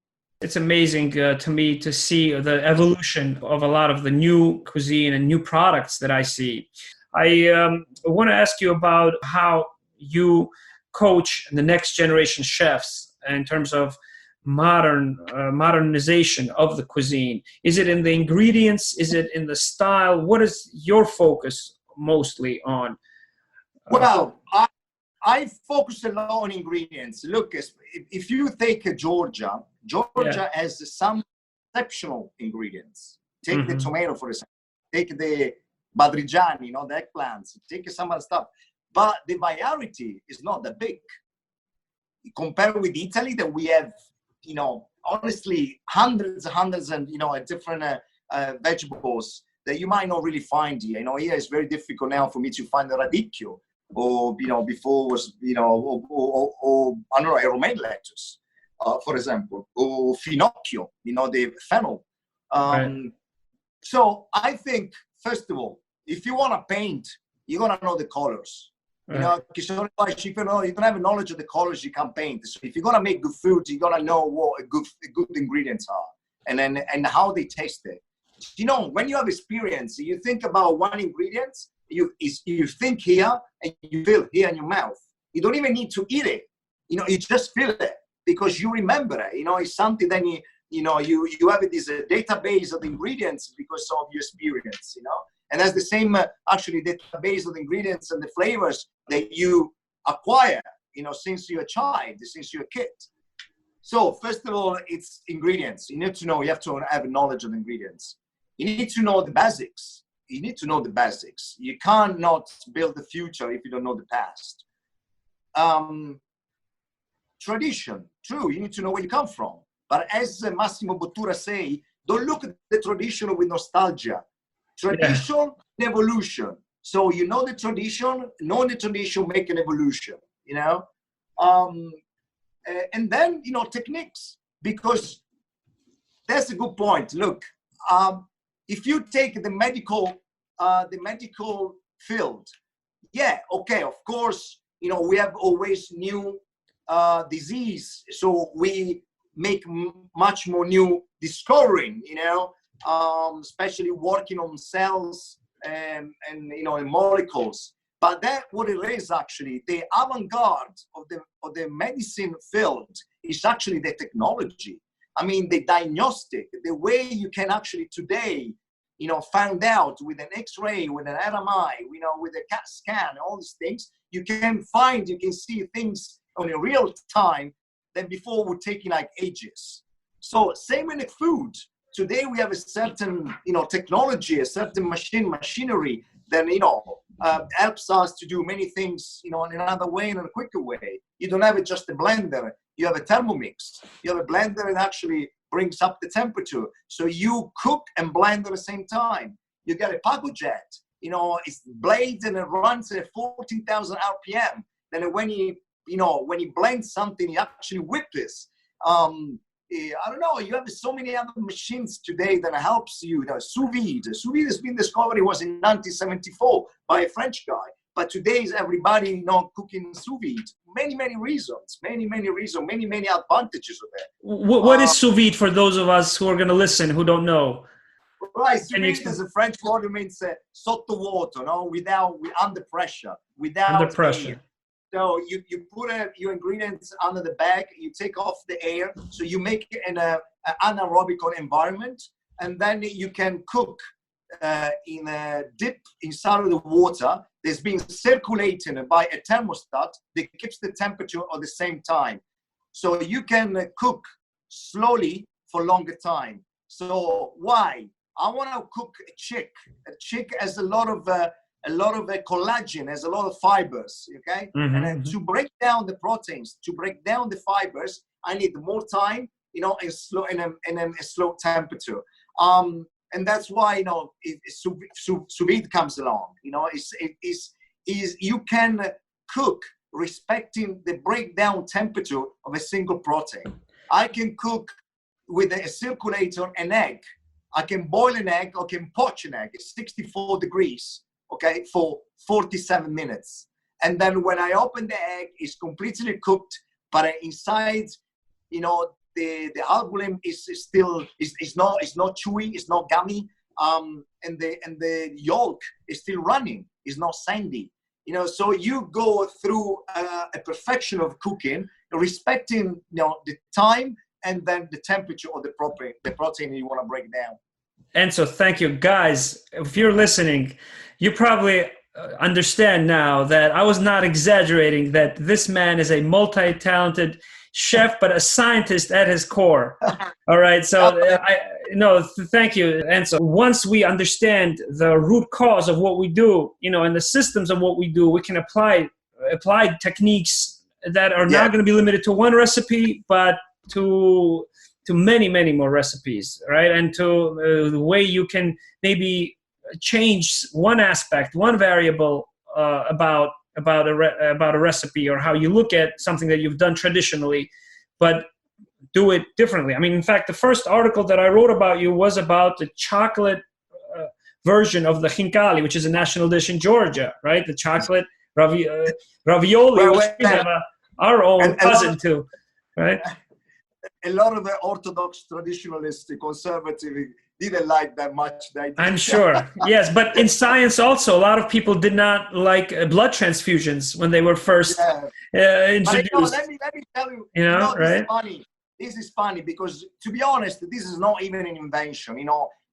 It's amazing to me to see the evolution of a lot of the new cuisine and new products that I see. I want to ask you about how you coach the next generation chefs in terms of modernization of the cuisine. Is it in the ingredients? Is it in the style? What is your focus mostly on? Well, I focus a lot on ingredients. Look, if you take Georgia has some exceptional ingredients. Take the tomato, for example. Take the badrigiani, you know, the eggplants. Take some other stuff. But the variety is not that big. Compared with Italy, that we have, you know, honestly, hundreds and, you know, different vegetables that you might not really find here. You know, here it's very difficult now for me to find the radicchio, or, you know, before was, you know, or I don't know, a romaine lettuce, for example, or finocchio, you know, the fennel. Right. So I think, first of all, if you want to paint, you're going to know the colors. You know, because if you don't have a knowledge of the colors, you can't paint. So if you're gonna make good food, you gotta know what good ingredients are, and how they taste it. You know, when you have experience, you think about one ingredient, you think here and you feel here in your mouth. You don't even need to eat it. You know, you just feel it because you remember it. You know, it's something. Then you have this database of the ingredients because of your experience. You know. And that's the same, actually, database of the ingredients and the flavors that you acquire, you know, since you're a child, since you're a kid. So, first of all, it's ingredients. You need to know, you have to have knowledge of ingredients. You need to know the basics. You need to know the basics. You can't not build the future if you don't know the past. Tradition, true, you need to know where you come from. But as Massimo Bottura say, don't look at the tradition with nostalgia. Tradition and evolution. So you know the tradition, make an evolution, you know. And then, you know, techniques, because that's a good point. Look, if you take the medical field, yeah, okay, of course, you know, we have always new disease. So we make much more new discovering, especially working on cells and in molecules. But that what it is actually, the avant-garde of the medicine field is actually the technology. I mean, the diagnostic, the way you can actually today, find out with an X-ray, with an MRI, with a CAT scan, all these things, you can see things on a real time that before would take like ages. So same in the food. Today we have a certain, technology, a certain machinery that, helps us to do many things, in another way, in a quicker way. You don't have just a blender. You have a Thermomix. You have a blender that actually brings up the temperature. So you cook and blend at the same time. You get a Pagojet, it's blades and it runs at 14,000 RPM. Then when you blend something, you actually whip this. I don't know, you have so many other machines today that helps you. Sous vide. Sous vide has been discovered, it was in 1974 by a French guy. But today is everybody, cooking sous vide. Many reasons, many advantages of it. What is sous vide for those of us who are going to listen who don't know? Right, sous vide is a French word that means sotto vuoto, under pressure, without under pressure. Air. So you put your ingredients under the bag, you take off the air, so you make it in an anaerobic environment, and then you can cook in a dip inside of the water that's being circulated by a thermostat that keeps the temperature at the same time. So you can cook slowly for longer time. So why? I want to cook a chick. A chick has a lot of collagen, has a lot of fibers, okay? Mm-hmm. And to break down the proteins, to break down the fibers, I need more time, and a slow temperature. And that's why, sous vide comes along. You can cook respecting the breakdown temperature of a single protein. I can cook with a circulator an egg. I can boil an egg, I can poach an egg at 64 degrees, okay, for 47 minutes. And then when I open the egg, it's completely cooked, but inside, the albumin is not chewy, it's not gummy, and the yolk is still running, it's not sandy. So you go through a perfection of cooking, respecting the time and then the temperature of the protein you want to break down. Enzo, thank you. Guys, if you're listening, you probably understand now that I was not exaggerating, that this man is a multi-talented chef, but a scientist at his core. All right. So thank you, Enzo. Once we understand the root cause of what we do, and the systems of what we do, we can apply techniques that are not going to be limited to one recipe, but to many more recipes, right? And to the way you can maybe change one aspect, one variable about a recipe, or how you look at something that you've done traditionally, but do it differently. I mean, in fact, the first article that I wrote about you was about the chocolate version of the khinkali, which is a national dish in Georgia, right? The chocolate ravioli, which we have our own cousin too, right? A lot of the Orthodox traditionalists, the conservative, didn't like that much. I'm sure. Yes, but in science also, a lot of people did not like blood transfusions when they were first introduced. But let me tell you, right? This is funny because, to be honest, this is not even an invention.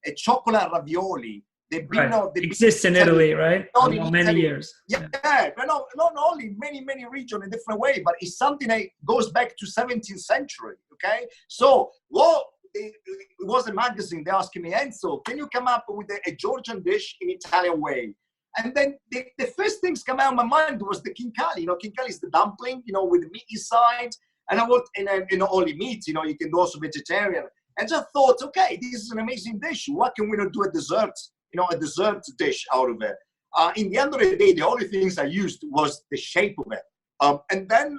A chocolate ravioli, exists in Italy, right? For many years. Yeah, but not only many regions in different way, but it's something that goes back to 17th century. Okay, so it was a magazine. They asked me, Enzo, can you come up with a Georgian dish in Italian way? And then the first things come out of my mind was the khinkali. Khinkali is the dumpling, with the meat inside. And I want, only meat. You can do also vegetarian. And just thought, okay, this is an amazing dish. What can we not do a dessert? A dessert dish out of it. In the end of the day, the only things I used was the shape of it. And then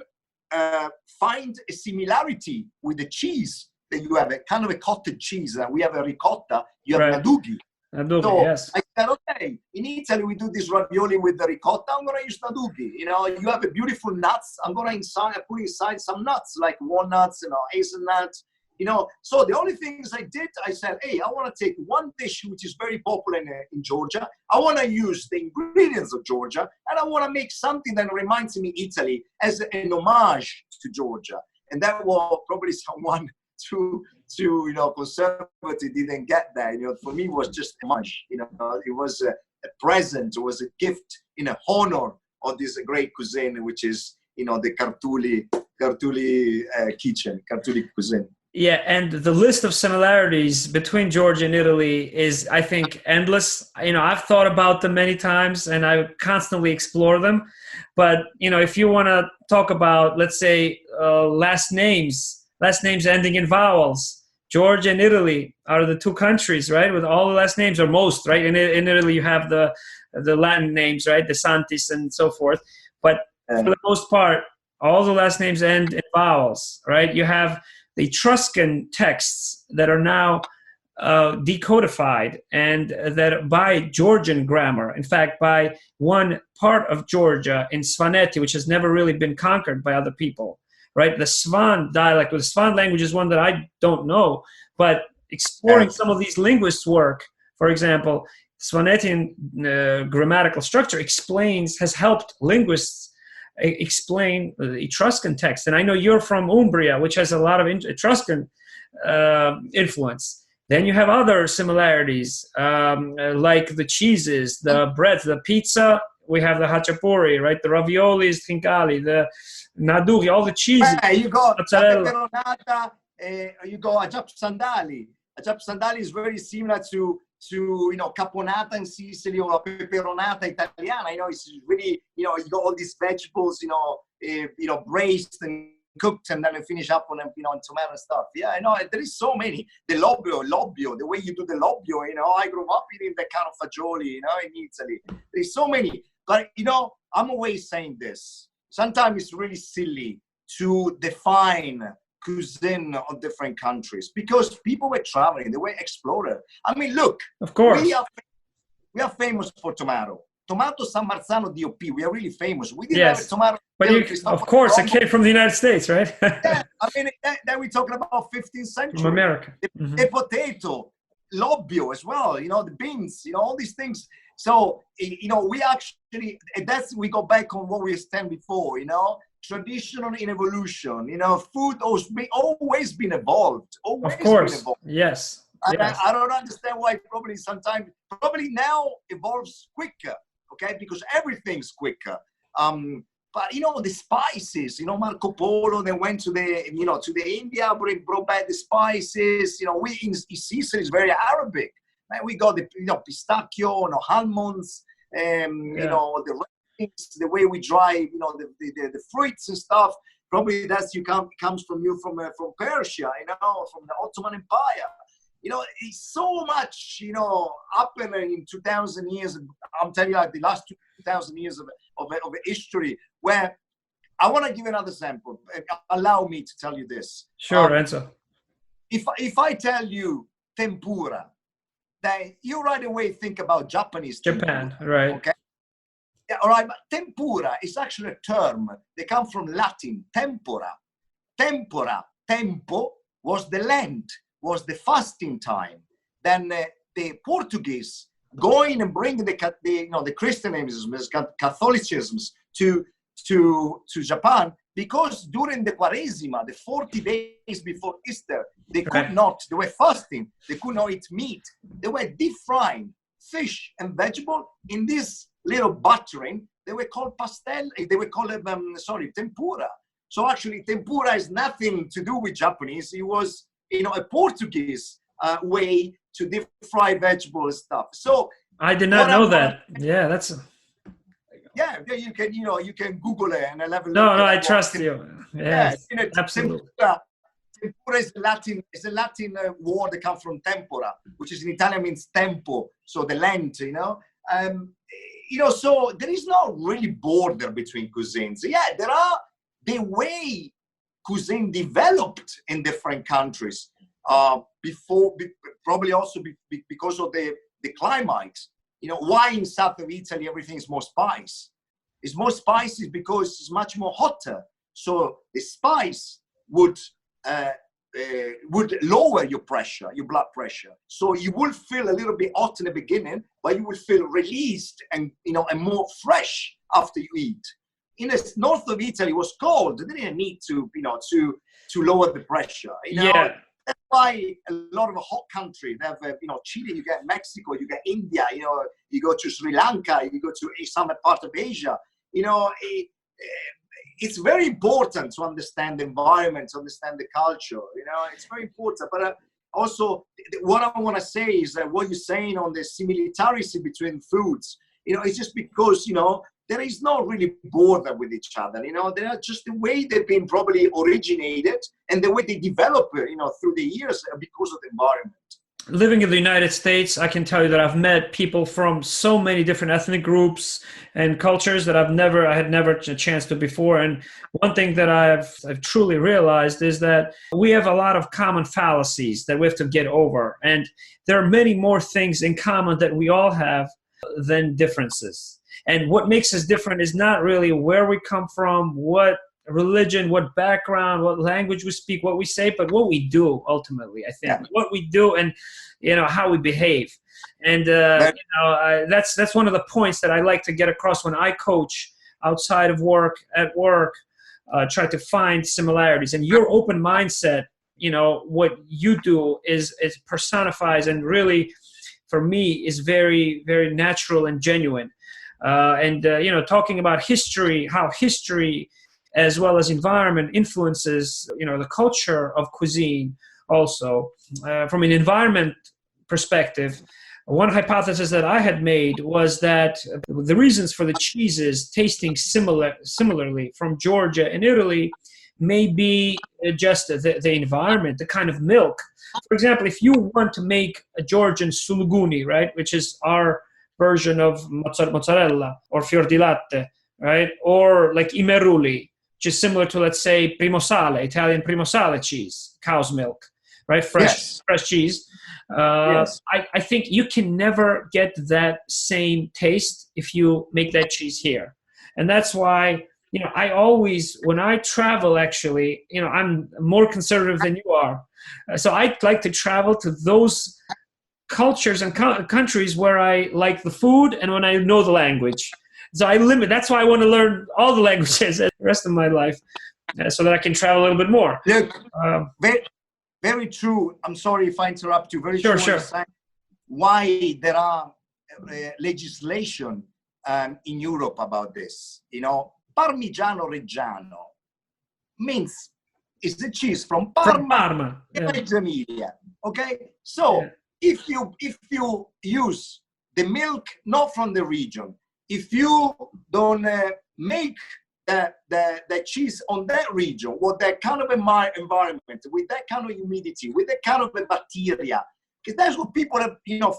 find a similarity with the cheese that you have, a kind of a cottage cheese. We have a ricotta, you have nadughi. Nadughi, yes. I said, okay, in Italy we do this ravioli with the ricotta, I'm going to use nadughi. You have a beautiful nuts, I'm going to put inside some nuts, like walnuts, hazelnuts, So the only things I did, I said, hey, I want to take one dish which is very popular in Georgia. I want to use the ingredients of Georgia, and I want to make something that reminds me Italy as an homage to Georgia. And that was probably someone too conservative didn't get that. For me, it was just homage. It was a present. It was a gift in honor of this great cuisine, which is the Cartuli kitchen, Cartuli cuisine. Yeah, and the list of similarities between Georgia and Italy is, I think, endless. I've thought about them many times, and I constantly explore them. But if you want to talk about, let's say, last names ending in vowels, Georgia and Italy are the two countries, right, with all the last names, or most, right? In Italy, you have the Latin names, right, De Santis and so forth. But for the most part, all the last names end in vowels, right? You have the Etruscan texts that are now decodified, and that by Georgian grammar, in fact, by one part of Georgia in Svaneti, which has never really been conquered by other people, right? The Svan dialect, or the Svan language, is one that I don't know, but exploring some of these linguists' work, for example, Svanetian grammatical structure has helped linguists explain the Etruscan text. And I know you're from Umbria, which has a lot of Etruscan influence. Then you have other similarities, like the cheeses, the breads, the pizza. We have the hachapuri, right? The raviolis, trincali, the naduri, all the cheeses. You got peperonata, you got ajap sandali. Ajap sandali is very similar to caponata in Sicily, or peperonata italiana. It's really, you got all these vegetables, braised and cooked, and then you finish up on on tomato and stuff. Yeah, I know there is so many. The lobbio, the way you do the lobbio. I grew up eating that kind of fagioli, in Italy. There's so many, but I'm always saying this. Sometimes it's really silly to define cuisine of different countries, because people were traveling, they were explorer. I mean, look, of course, we are famous for tomato San Marzano DOP. We are really famous. We didn't have a tomato. But of course, it came from the United States, right? Yeah, I mean, then we're talking about 15th century. From America. The potato, lobbio as well, the beans, all these things. So, we actually, we go back on what we said before, traditional in evolution, food always been evolved. Of course, yes. I don't understand why probably now evolves quicker, okay? Because everything's quicker. But the spices, Marco Polo, they went to the India, brought back the spices. We in Sicily is very Arabic. And we got the pistachio, almonds, the way we dry, the fruits and stuff. Probably comes from Persia, from the Ottoman Empire. It's so much, happening in 2,000 years. I'm telling you, like the last 2,000 years of history, where I want to give another example. Allow me to tell you this. Sure, Enzo. If I tell you tempura, then you right away think about Japan, tempura, right? Okay. Yeah, all right, but tempura is actually a term. They come from Latin, tempora. Tempora, tempo was the Lent, was the fasting time. Then the Portuguese going and bringing the Christianism, Catholicism to Japan, because during the Quaresima, the 40 days before Easter, they could not, they were fasting, they could not eat meat. They were deep frying fish and vegetable in this little buttering. They were called tempura. So actually tempura has nothing to do with Japanese. It was, a Portuguese way to deep fry vegetables stuff. So I did not know that. Yeah, that's... Yeah, you can Google it and I'll have a look. No, I trust you. Yes, absolutely. Tempura is a Latin word that comes from tempora, which is in Italian means tempo, so the Lent, so there is no really border between cuisines. Yeah, there are the way cuisine developed in different countries probably also because of the climate. Why in south of Italy everything is more spice? It's more spicy because it's much more hotter. So the spice would would lower your pressure, your blood pressure. So you will feel a little bit hot in the beginning, but you will feel released and, and more fresh after you eat. In the north of Italy, it was cold. They didn't need to, to lower the pressure. Yeah. That's why a lot of hot countries have, Chile, you get Mexico, you get India, you go to Sri Lanka, you go to some part of Asia, it's very important to understand the environment, to understand the culture, it's very important. But also what I want to say is that what you're saying on the similarity between foods, it's just because, there is no really border with each other. They are just the way they've been probably originated and the way they develop, through the years because of the environment. Living in the United States, I can tell you that I've met people from so many different ethnic groups and cultures that I had never a chance to before. And one thing that I've truly realized is that we have a lot of common fallacies that we have to get over. And there are many more things in common that we all have than differences. And what makes us different is not really where we come from, what religion, what background, what language we speak, what we say, but what we do ultimately, I think. Yeah. What we do and, how we behave. And, that's one of the points that I like to get across when I coach outside of work, at work, try to find similarities. And your open mindset, what you do is personifies and really, for me, is very, very natural and genuine. Talking about history, how history as well as environment influences, the culture of cuisine also. From an environment perspective, one hypothesis that I had made was that the reasons for the cheeses tasting similarly from Georgia and Italy may be just the environment, the kind of milk. For example, if you want to make a Georgian suluguni, right, which is our version of mozzarella or fior di latte, right? Or like imeruli, which is similar to, let's say, primosale, Italian primosale cheese, cow's milk, right? Fresh cheese. Yes. I think you can never get that same taste if you make that cheese here. And that's why, I always, when I travel, actually, I'm more conservative than you are. So I like to travel to those cultures and countries where I like the food and when I know the language. So that's why I want to learn all the languages the rest of my life so that I can travel a little bit more. Look, very, very true. I'm sorry if I interrupt you. Very sure. Why there are legislation in Europe about this. Parmigiano Reggiano means it's the cheese from Parma. Reggio Emilia. Okay? So, yeah. If you use the milk not from the region, if you don't make the cheese on that region, with that kind of environment, with that kind of humidity, with that kind of bacteria, because that's what people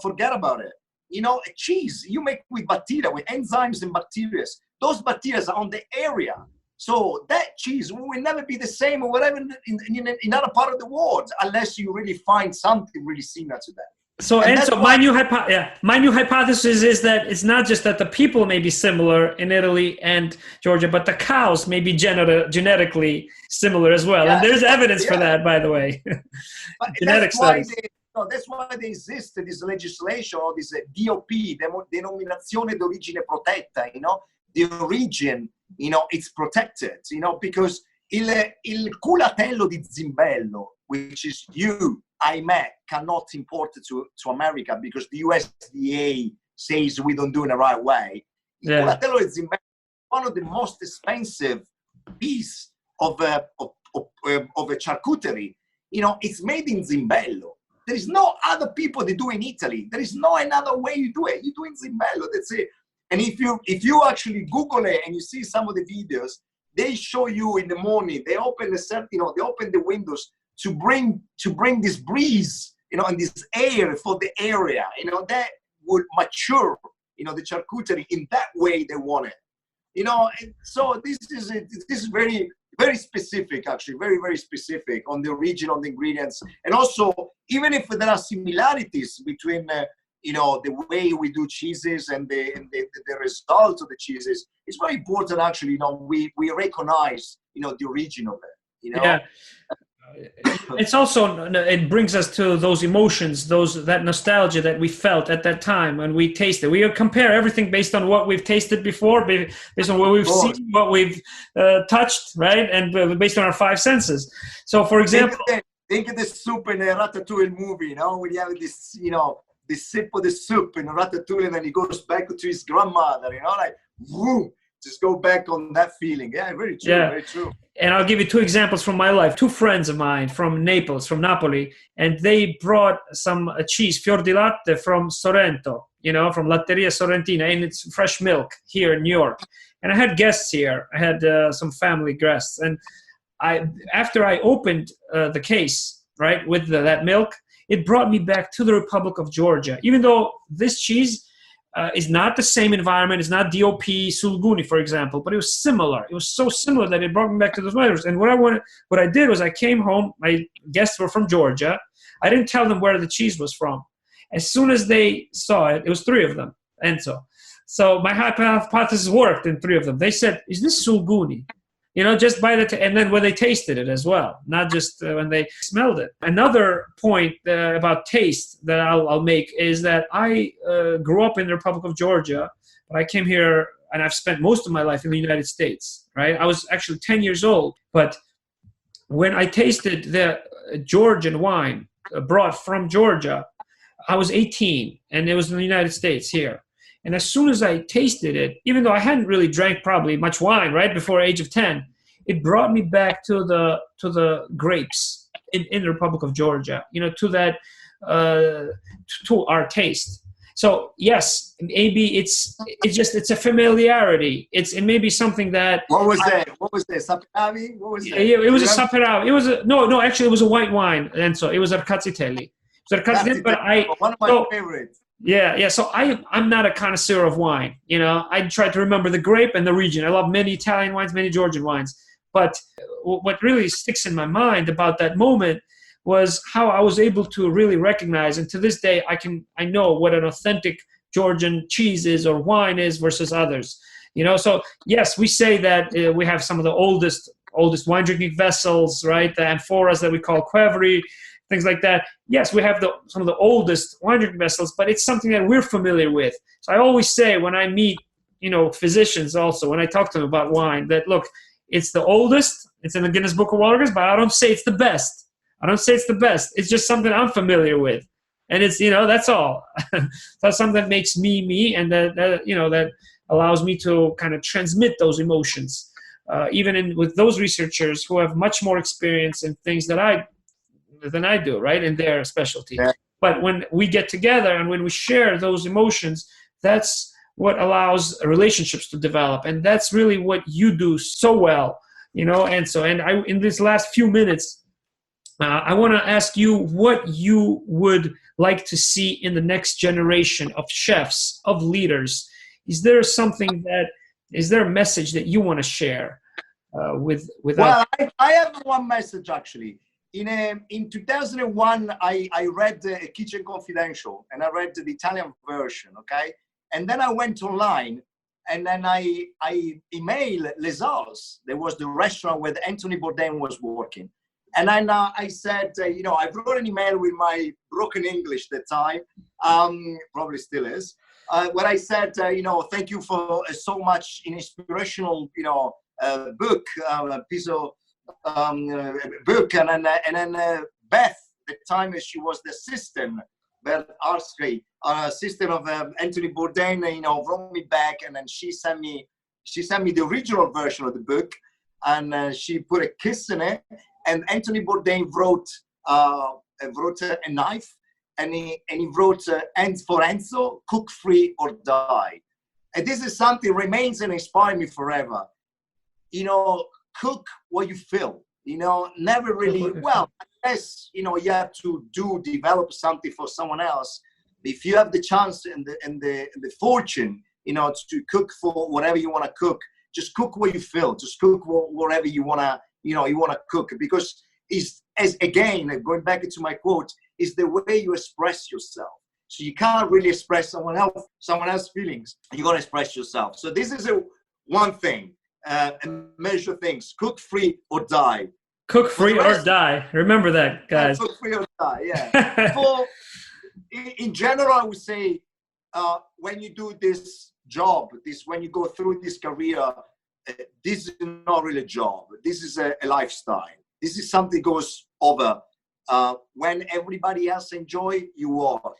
forget about it. A cheese you make with bacteria, with enzymes and bacteria. Those bacteria are on the area. So that cheese will never be the same or whatever in another part of the world unless you really find something really similar to that. So, Enzo, my new hypothesis is that it's not just that the people may be similar in Italy and Georgia, but the cows may be genetically similar as well. Yeah. And there's evidence for that, by the way. Genetic studies. That's why there exists this legislation or this DOP, denominazione d'origine protetta, the origin, it's protected, because il culatello di Zimbello, which is ahimè, cannot import it to America because the USDA says we don't do it the right way. Yeah. Culatello di Zimbello is one of the most expensive piece of a charcuterie. It's made in Zimbello. There is no other people that do in Italy. There is no another way you do it. You do in Zimbello. That's it. And if you actually Google it and you see some of the videos, they show you in the morning. They open they open the windows to bring this breeze, and this air for the area, that would mature, the charcuterie in that way they want it, And so this is very, very specific, actually, very, very specific on the origin of the ingredients, and also even if there are similarities between the way we do cheeses and the result of the cheeses, it's very important, actually, we recognize, the origin of it, Yeah. it's also, it brings us to those emotions, that nostalgia that we felt at that time when we tasted. We compare everything based on what we've tasted before, based on what we've seen, what we've touched, right? And based on our five senses. So, for example, think of the soup in the Ratatouille movie, when you have this, the sip of the soup in Ratatouille, and then he goes back to his grandmother, like, woo, just go back on that feeling. Yeah, very true, very true. And I'll give you two examples from my life. Two friends of mine from Naples, from Napoli, and they brought some cheese, fior di latte, from Sorrento, from Latteria Sorrentina, and it's fresh milk here in New York. And I had guests here. I had some family guests. And after I opened the case, right, with that milk, it brought me back to the Republic of Georgia. Even though this cheese is not the same environment, it's not DOP, Sulguni, for example, but it was similar. It was so similar that it brought me back to those memories. And what I did was I came home, my guests were from Georgia. I didn't tell them where the cheese was from. As soon as they saw it, it was three of them, Enzo. So my hypothesis worked in three of them. They said, is this Sulguni? Just by and then when they tasted it as well, not just when they smelled it. Another point about taste that I'll make is that I grew up in the Republic of Georgia, but I came here and I've spent most of my life in the United States, right? I was actually 10 years old, but when I tasted the Georgian wine brought from Georgia, I was 18, and it was in the United States here. And as soon as I tasted it, even though I hadn't really drank probably much wine, right, before age of 10, it brought me back to the grapes in the Republic of Georgia, to that, to our taste. So yes, maybe it's a familiarity. It may be something that. What was that? Saperavi? What was that? It was a Saperavi. It was actually it was a white wine, and so it was Arcazitelli. But one of my favorites. Yeah. So I'm not a connoisseur of wine. I try to remember the grape and the region. I love many Italian wines, many Georgian wines. But what really sticks in my mind about that moment was how I was able to really recognize, and to this day I know what an authentic Georgian cheese is or wine is versus others. So yes, we say that we have some of the oldest wine drinking vessels, right? The amphoras that we call qvevri, things like that. Yes, we have some of the oldest wine drinking vessels, but it's something that we're familiar with. So I always say when I meet, physicians also, when I talk to them about wine, that look, it's the oldest, it's in the Guinness Book of World Records, but I don't say it's the best. It's just something I'm familiar with. And it's, that's all. That's something that makes me me, and that allows me to kind of transmit those emotions, even with those researchers who have much more experience in things than I do, right, in their specialty. Yeah. But when we get together and when we share those emotions, that's what allows relationships to develop. And that's really what you do so well, and I, in this last few minutes, I want to ask you what you would like to see in the next generation of chefs, of leaders. Is there a message that you want to share with us? Well, I have one message actually. In 2001, I read Kitchen Confidential, and I read the Italian version, okay? And then I went online, and then I emailed Les Arts. There was the restaurant where Anthony Bourdain was working. And then I said, I wrote an email with my broken English at the time, probably still is, where I said, thank you for so much inspirational, book, piece of book. And then Beth, at the time she was the assistant, Beth Arskey, assistant of Anthony Bourdain, wrote me back, and then she sent me the original version of the book, and she put a kiss in it. And Anthony Bourdain wrote a knife, and he wrote "And for Enzo, cook free or die." And this is something remains and inspires me forever. Cook what you feel. Never really. Well, unless you have to develop something for someone else. If you have the chance and the fortune, to cook for whatever you want to cook, just cook what you feel. Just cook whatever you wanna. You want to cook, because again, going back into my quote, is the way you express yourself. So you can't really express someone else's feelings. You got to express yourself. So this is one thing, measure things, cook free or die. Cook free or die. Remember that, guys. Cook free or die, yeah. So, in general, I would say, when you do this job, when you go through this career, this is not really a job. This is a lifestyle. This is something that goes over. When everybody else enjoy, you work.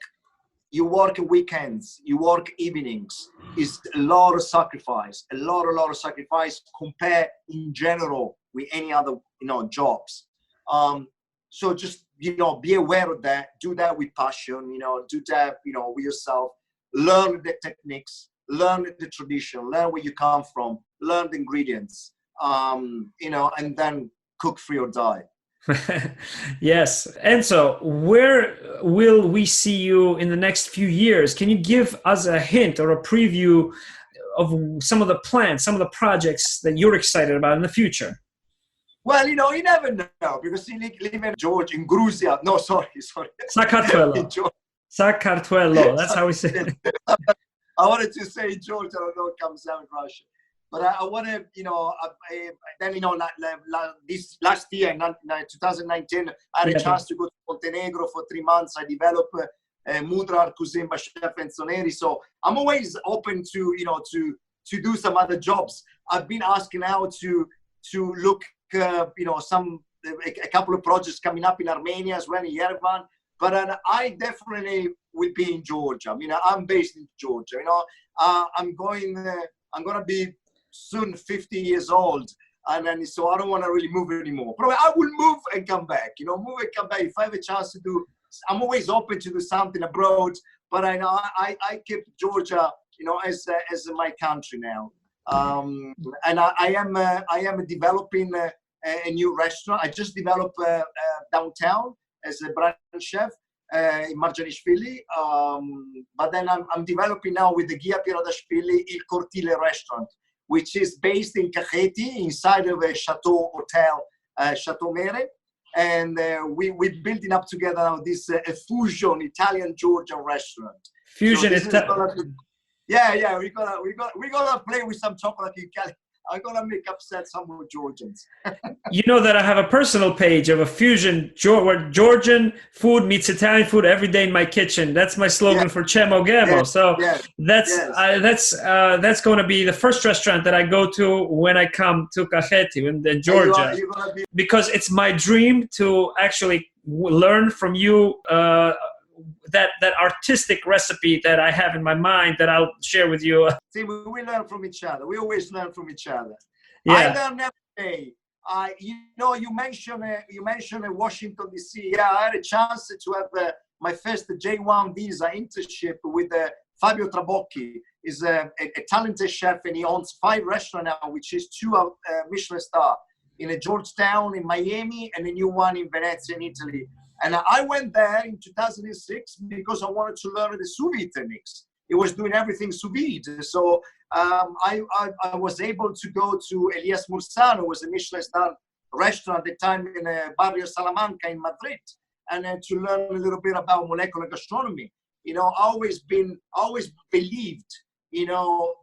You work weekends. You work evenings. It's a lot of sacrifice. A lot of sacrifice compared in general with any other, jobs. So just, be aware of that. Do that with passion. Do that, with yourself. Learn the techniques. Learn the tradition. Learn where you come from. Learn the ingredients. And then cook free or die. Yes. Enzo, where will we see you in the next few years? Can you give us a hint or a preview of some of the plans, some of the projects that you're excited about in the future? Well, you never know, because you live in Georgia, in Georgia. No, sorry. Sakartvelo. Sakartvelo. That's how we say it. I wanted to say Georgia. I don't know what comes out in Russian. But I want to, this last year, in 2019, I had a chance to go to Montenegro for 3 months. I developed Mudra cuisine by Chef Enzo Neri. So I'm always open to, to do some other jobs. I've been asking now to look, a couple of projects coming up in Armenia as well, in Yerevan. But I definitely will be in Georgia. I'm based in Georgia. I'm going to be soon 50 years old, and then so I don't want to really move anymore. Probably I will move and come back. Move and come back if I have a chance to do. I'm always open to do something abroad, but I know I keep Georgia, as my country now. And I am developing a new restaurant. I just developed downtown as a brand chef in Marjanishvili. But then I'm developing now with the Gia Piradashvili Il Cortile restaurant, which is based in Kakheti, inside of a chateau hotel, Chateau Mere. And we're building up together now this a fusion Italian-Georgian restaurant. Fusion is yeah. We're gonna play with some chocolate. I'm gonna make upset some more Georgians. You know that I have a personal page of a fusion where Georgian food meets Italian food every day in my kitchen. That's my slogan for Chemo Gemo. So that's going to be the first restaurant that I go to when I come to Kakheti in Georgia, because it's my dream to actually learn from you that artistic recipe that I have in my mind that I'll share with you. See, we learn from each other. We always learn from each other. Yeah. I learn every day. You mentioned Washington D.C. Yeah, I had a chance to have my first J1 visa internship with Fabio Quattrocchi. He's a talented chef, and he owns 5 restaurants now, which is 2 Michelin star in Georgetown, in Miami, and a new one in Venice, in Italy. And I went there in 2006 because I wanted to learn the sous vide techniques. It was doing everything sous vide. So I was able to go to Elias Mursano, who was a Michelin star restaurant at the time in Barrio Salamanca in Madrid, and to learn a little bit about molecular gastronomy. I always believed,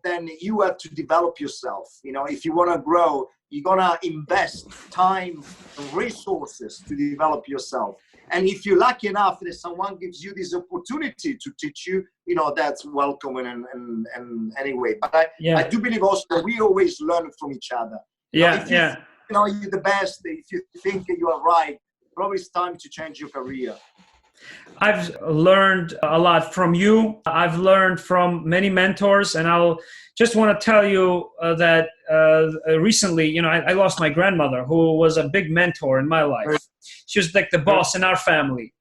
then you have to develop yourself. If you want to grow, you're going to invest time and resources to develop yourself. And if you're lucky enough that someone gives you this opportunity to teach you, that's welcome and anyway. But I do believe also that we always learn from each other. If you're the best, if you think you are right, probably it's time to change your career. I've learned a lot from you. I've learned from many mentors, and I'll just want to tell you that recently, I lost my grandmother, who was a big mentor in my life. She was like the boss in our family,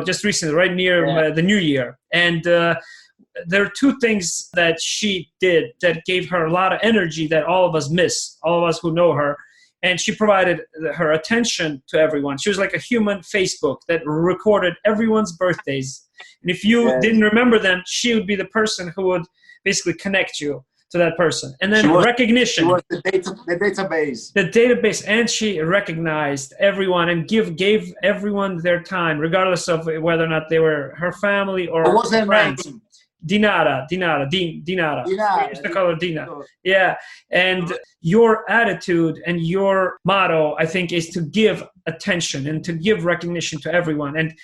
just recently, right near the New Year. And there are 2 things that she did that gave her a lot of energy that all of us miss, all of us who know her. And she provided her attention to everyone. She was like a human Facebook that recorded everyone's birthdays. And if you didn't remember them, she would be the person who would basically connect you to that person. And then recognition. She was the database. The database. And she recognized everyone and gave everyone their time, regardless of whether or not they were her family or friends. Dinara. We used to call her Dina. Yeah. And your attitude and your motto, I think, is to give attention and to give recognition to everyone. And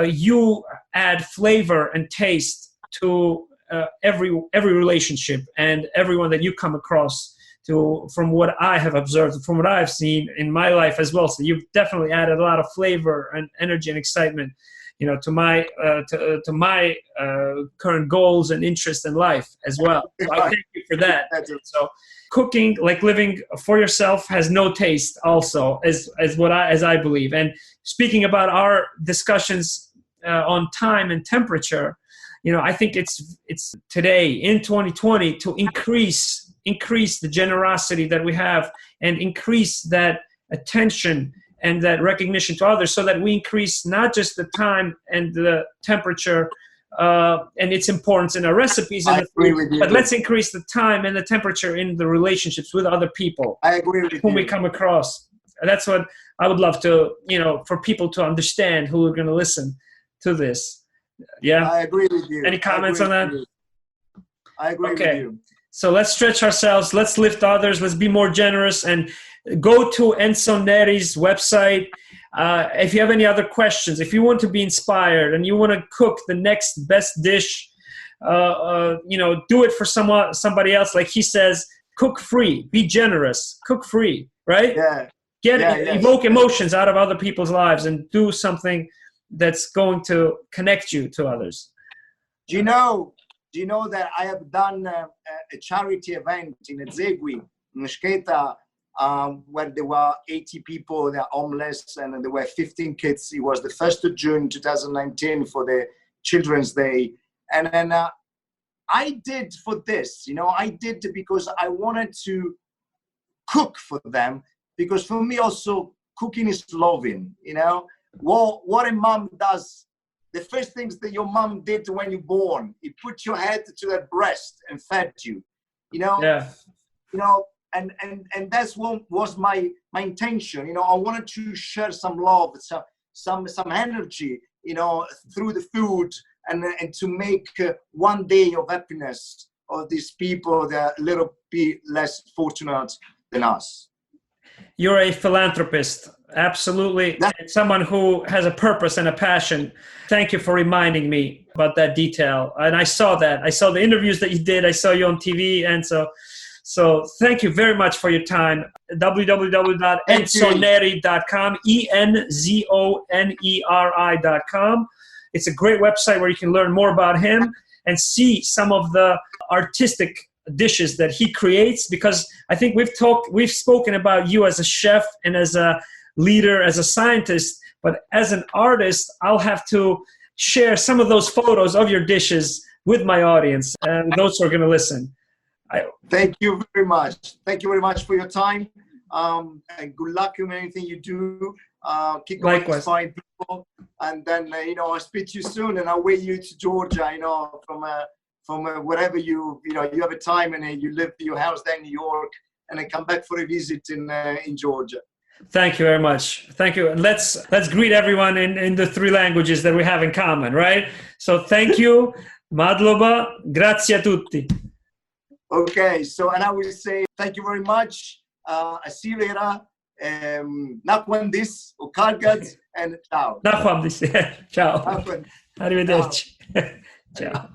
you add flavor and taste to every relationship and everyone that you come across, to from what I have observed, from what I've seen in my life as well. So you've definitely added a lot of flavor and energy and excitement, to my current goals and interests in life as well. So I thank you for that. So cooking, like living for yourself, has no taste also, as I believe. And speaking about our discussions on time and temperature, I think it's today in 2020 to increase the generosity that we have and increase that attention and that recognition to others, so that we increase not just the time and the temperature and its importance in our recipes, but let's increase the time and the temperature in the relationships with other people. I agree with whom we come across. That's what I would love to, for people to understand who are going to listen to this. Yeah, I agree with you. Any comments on that? I agree with you. So let's stretch ourselves. Let's lift others. Let's be more generous, and go to Enzo Neri's website. If you have any other questions, if you want to be inspired and you want to cook the next best dish, do it for somebody else. Like he says, cook free, be generous, cook free, right? Yeah. Evoke emotions out of other people's lives and do something that's going to connect you to others. Do you know that I have done a charity event in Ezegui, in Schketa, where there were 80 people, they're homeless, and there were 15 kids. It was the 1st of June 2019 for the Children's Day. And then I did for this, I did because I wanted to cook for them, because for me also cooking is loving, what a mom does. The first things that your mom did when you're born, it put your head to that breast and fed you, Yeah. And that's what was my intention. I wanted to share some love, some energy, through the food, and to make one day of happiness of these people that are a little bit less fortunate than us. You're a philanthropist, absolutely. Someone who has a purpose and a passion. Thank you for reminding me about that detail. And I saw that. I saw the interviews that you did. I saw you on TV. And so thank you very much for your time. www.enzoneri.com, ENZONERI.com. It's a great website where you can learn more about him and see some of the artistic dishes that he creates, because I think we've spoken about you as a chef and as a leader, as a scientist, but as an artist, I'll have to share some of those photos of your dishes with my audience and those who are going to listen. Thank you very much. Thank you very much for your time. And good luck in anything you do. Keep going, inspiring people. And then, I'll speak to you soon, and I'll wait you to Georgia, from wherever you have a time, and you live your house there in New York, and I come back for a visit in Georgia. Thank you very much. Thank you. And let's greet everyone in the 3 languages that we have in common, right? So thank you. Madloba. Grazie a tutti. Okay. So, and I will say thank you very much. Asirera, Nakwandis, Okargat, and ciao. Nakwandis. Ciao. Arrivederci. Ciao.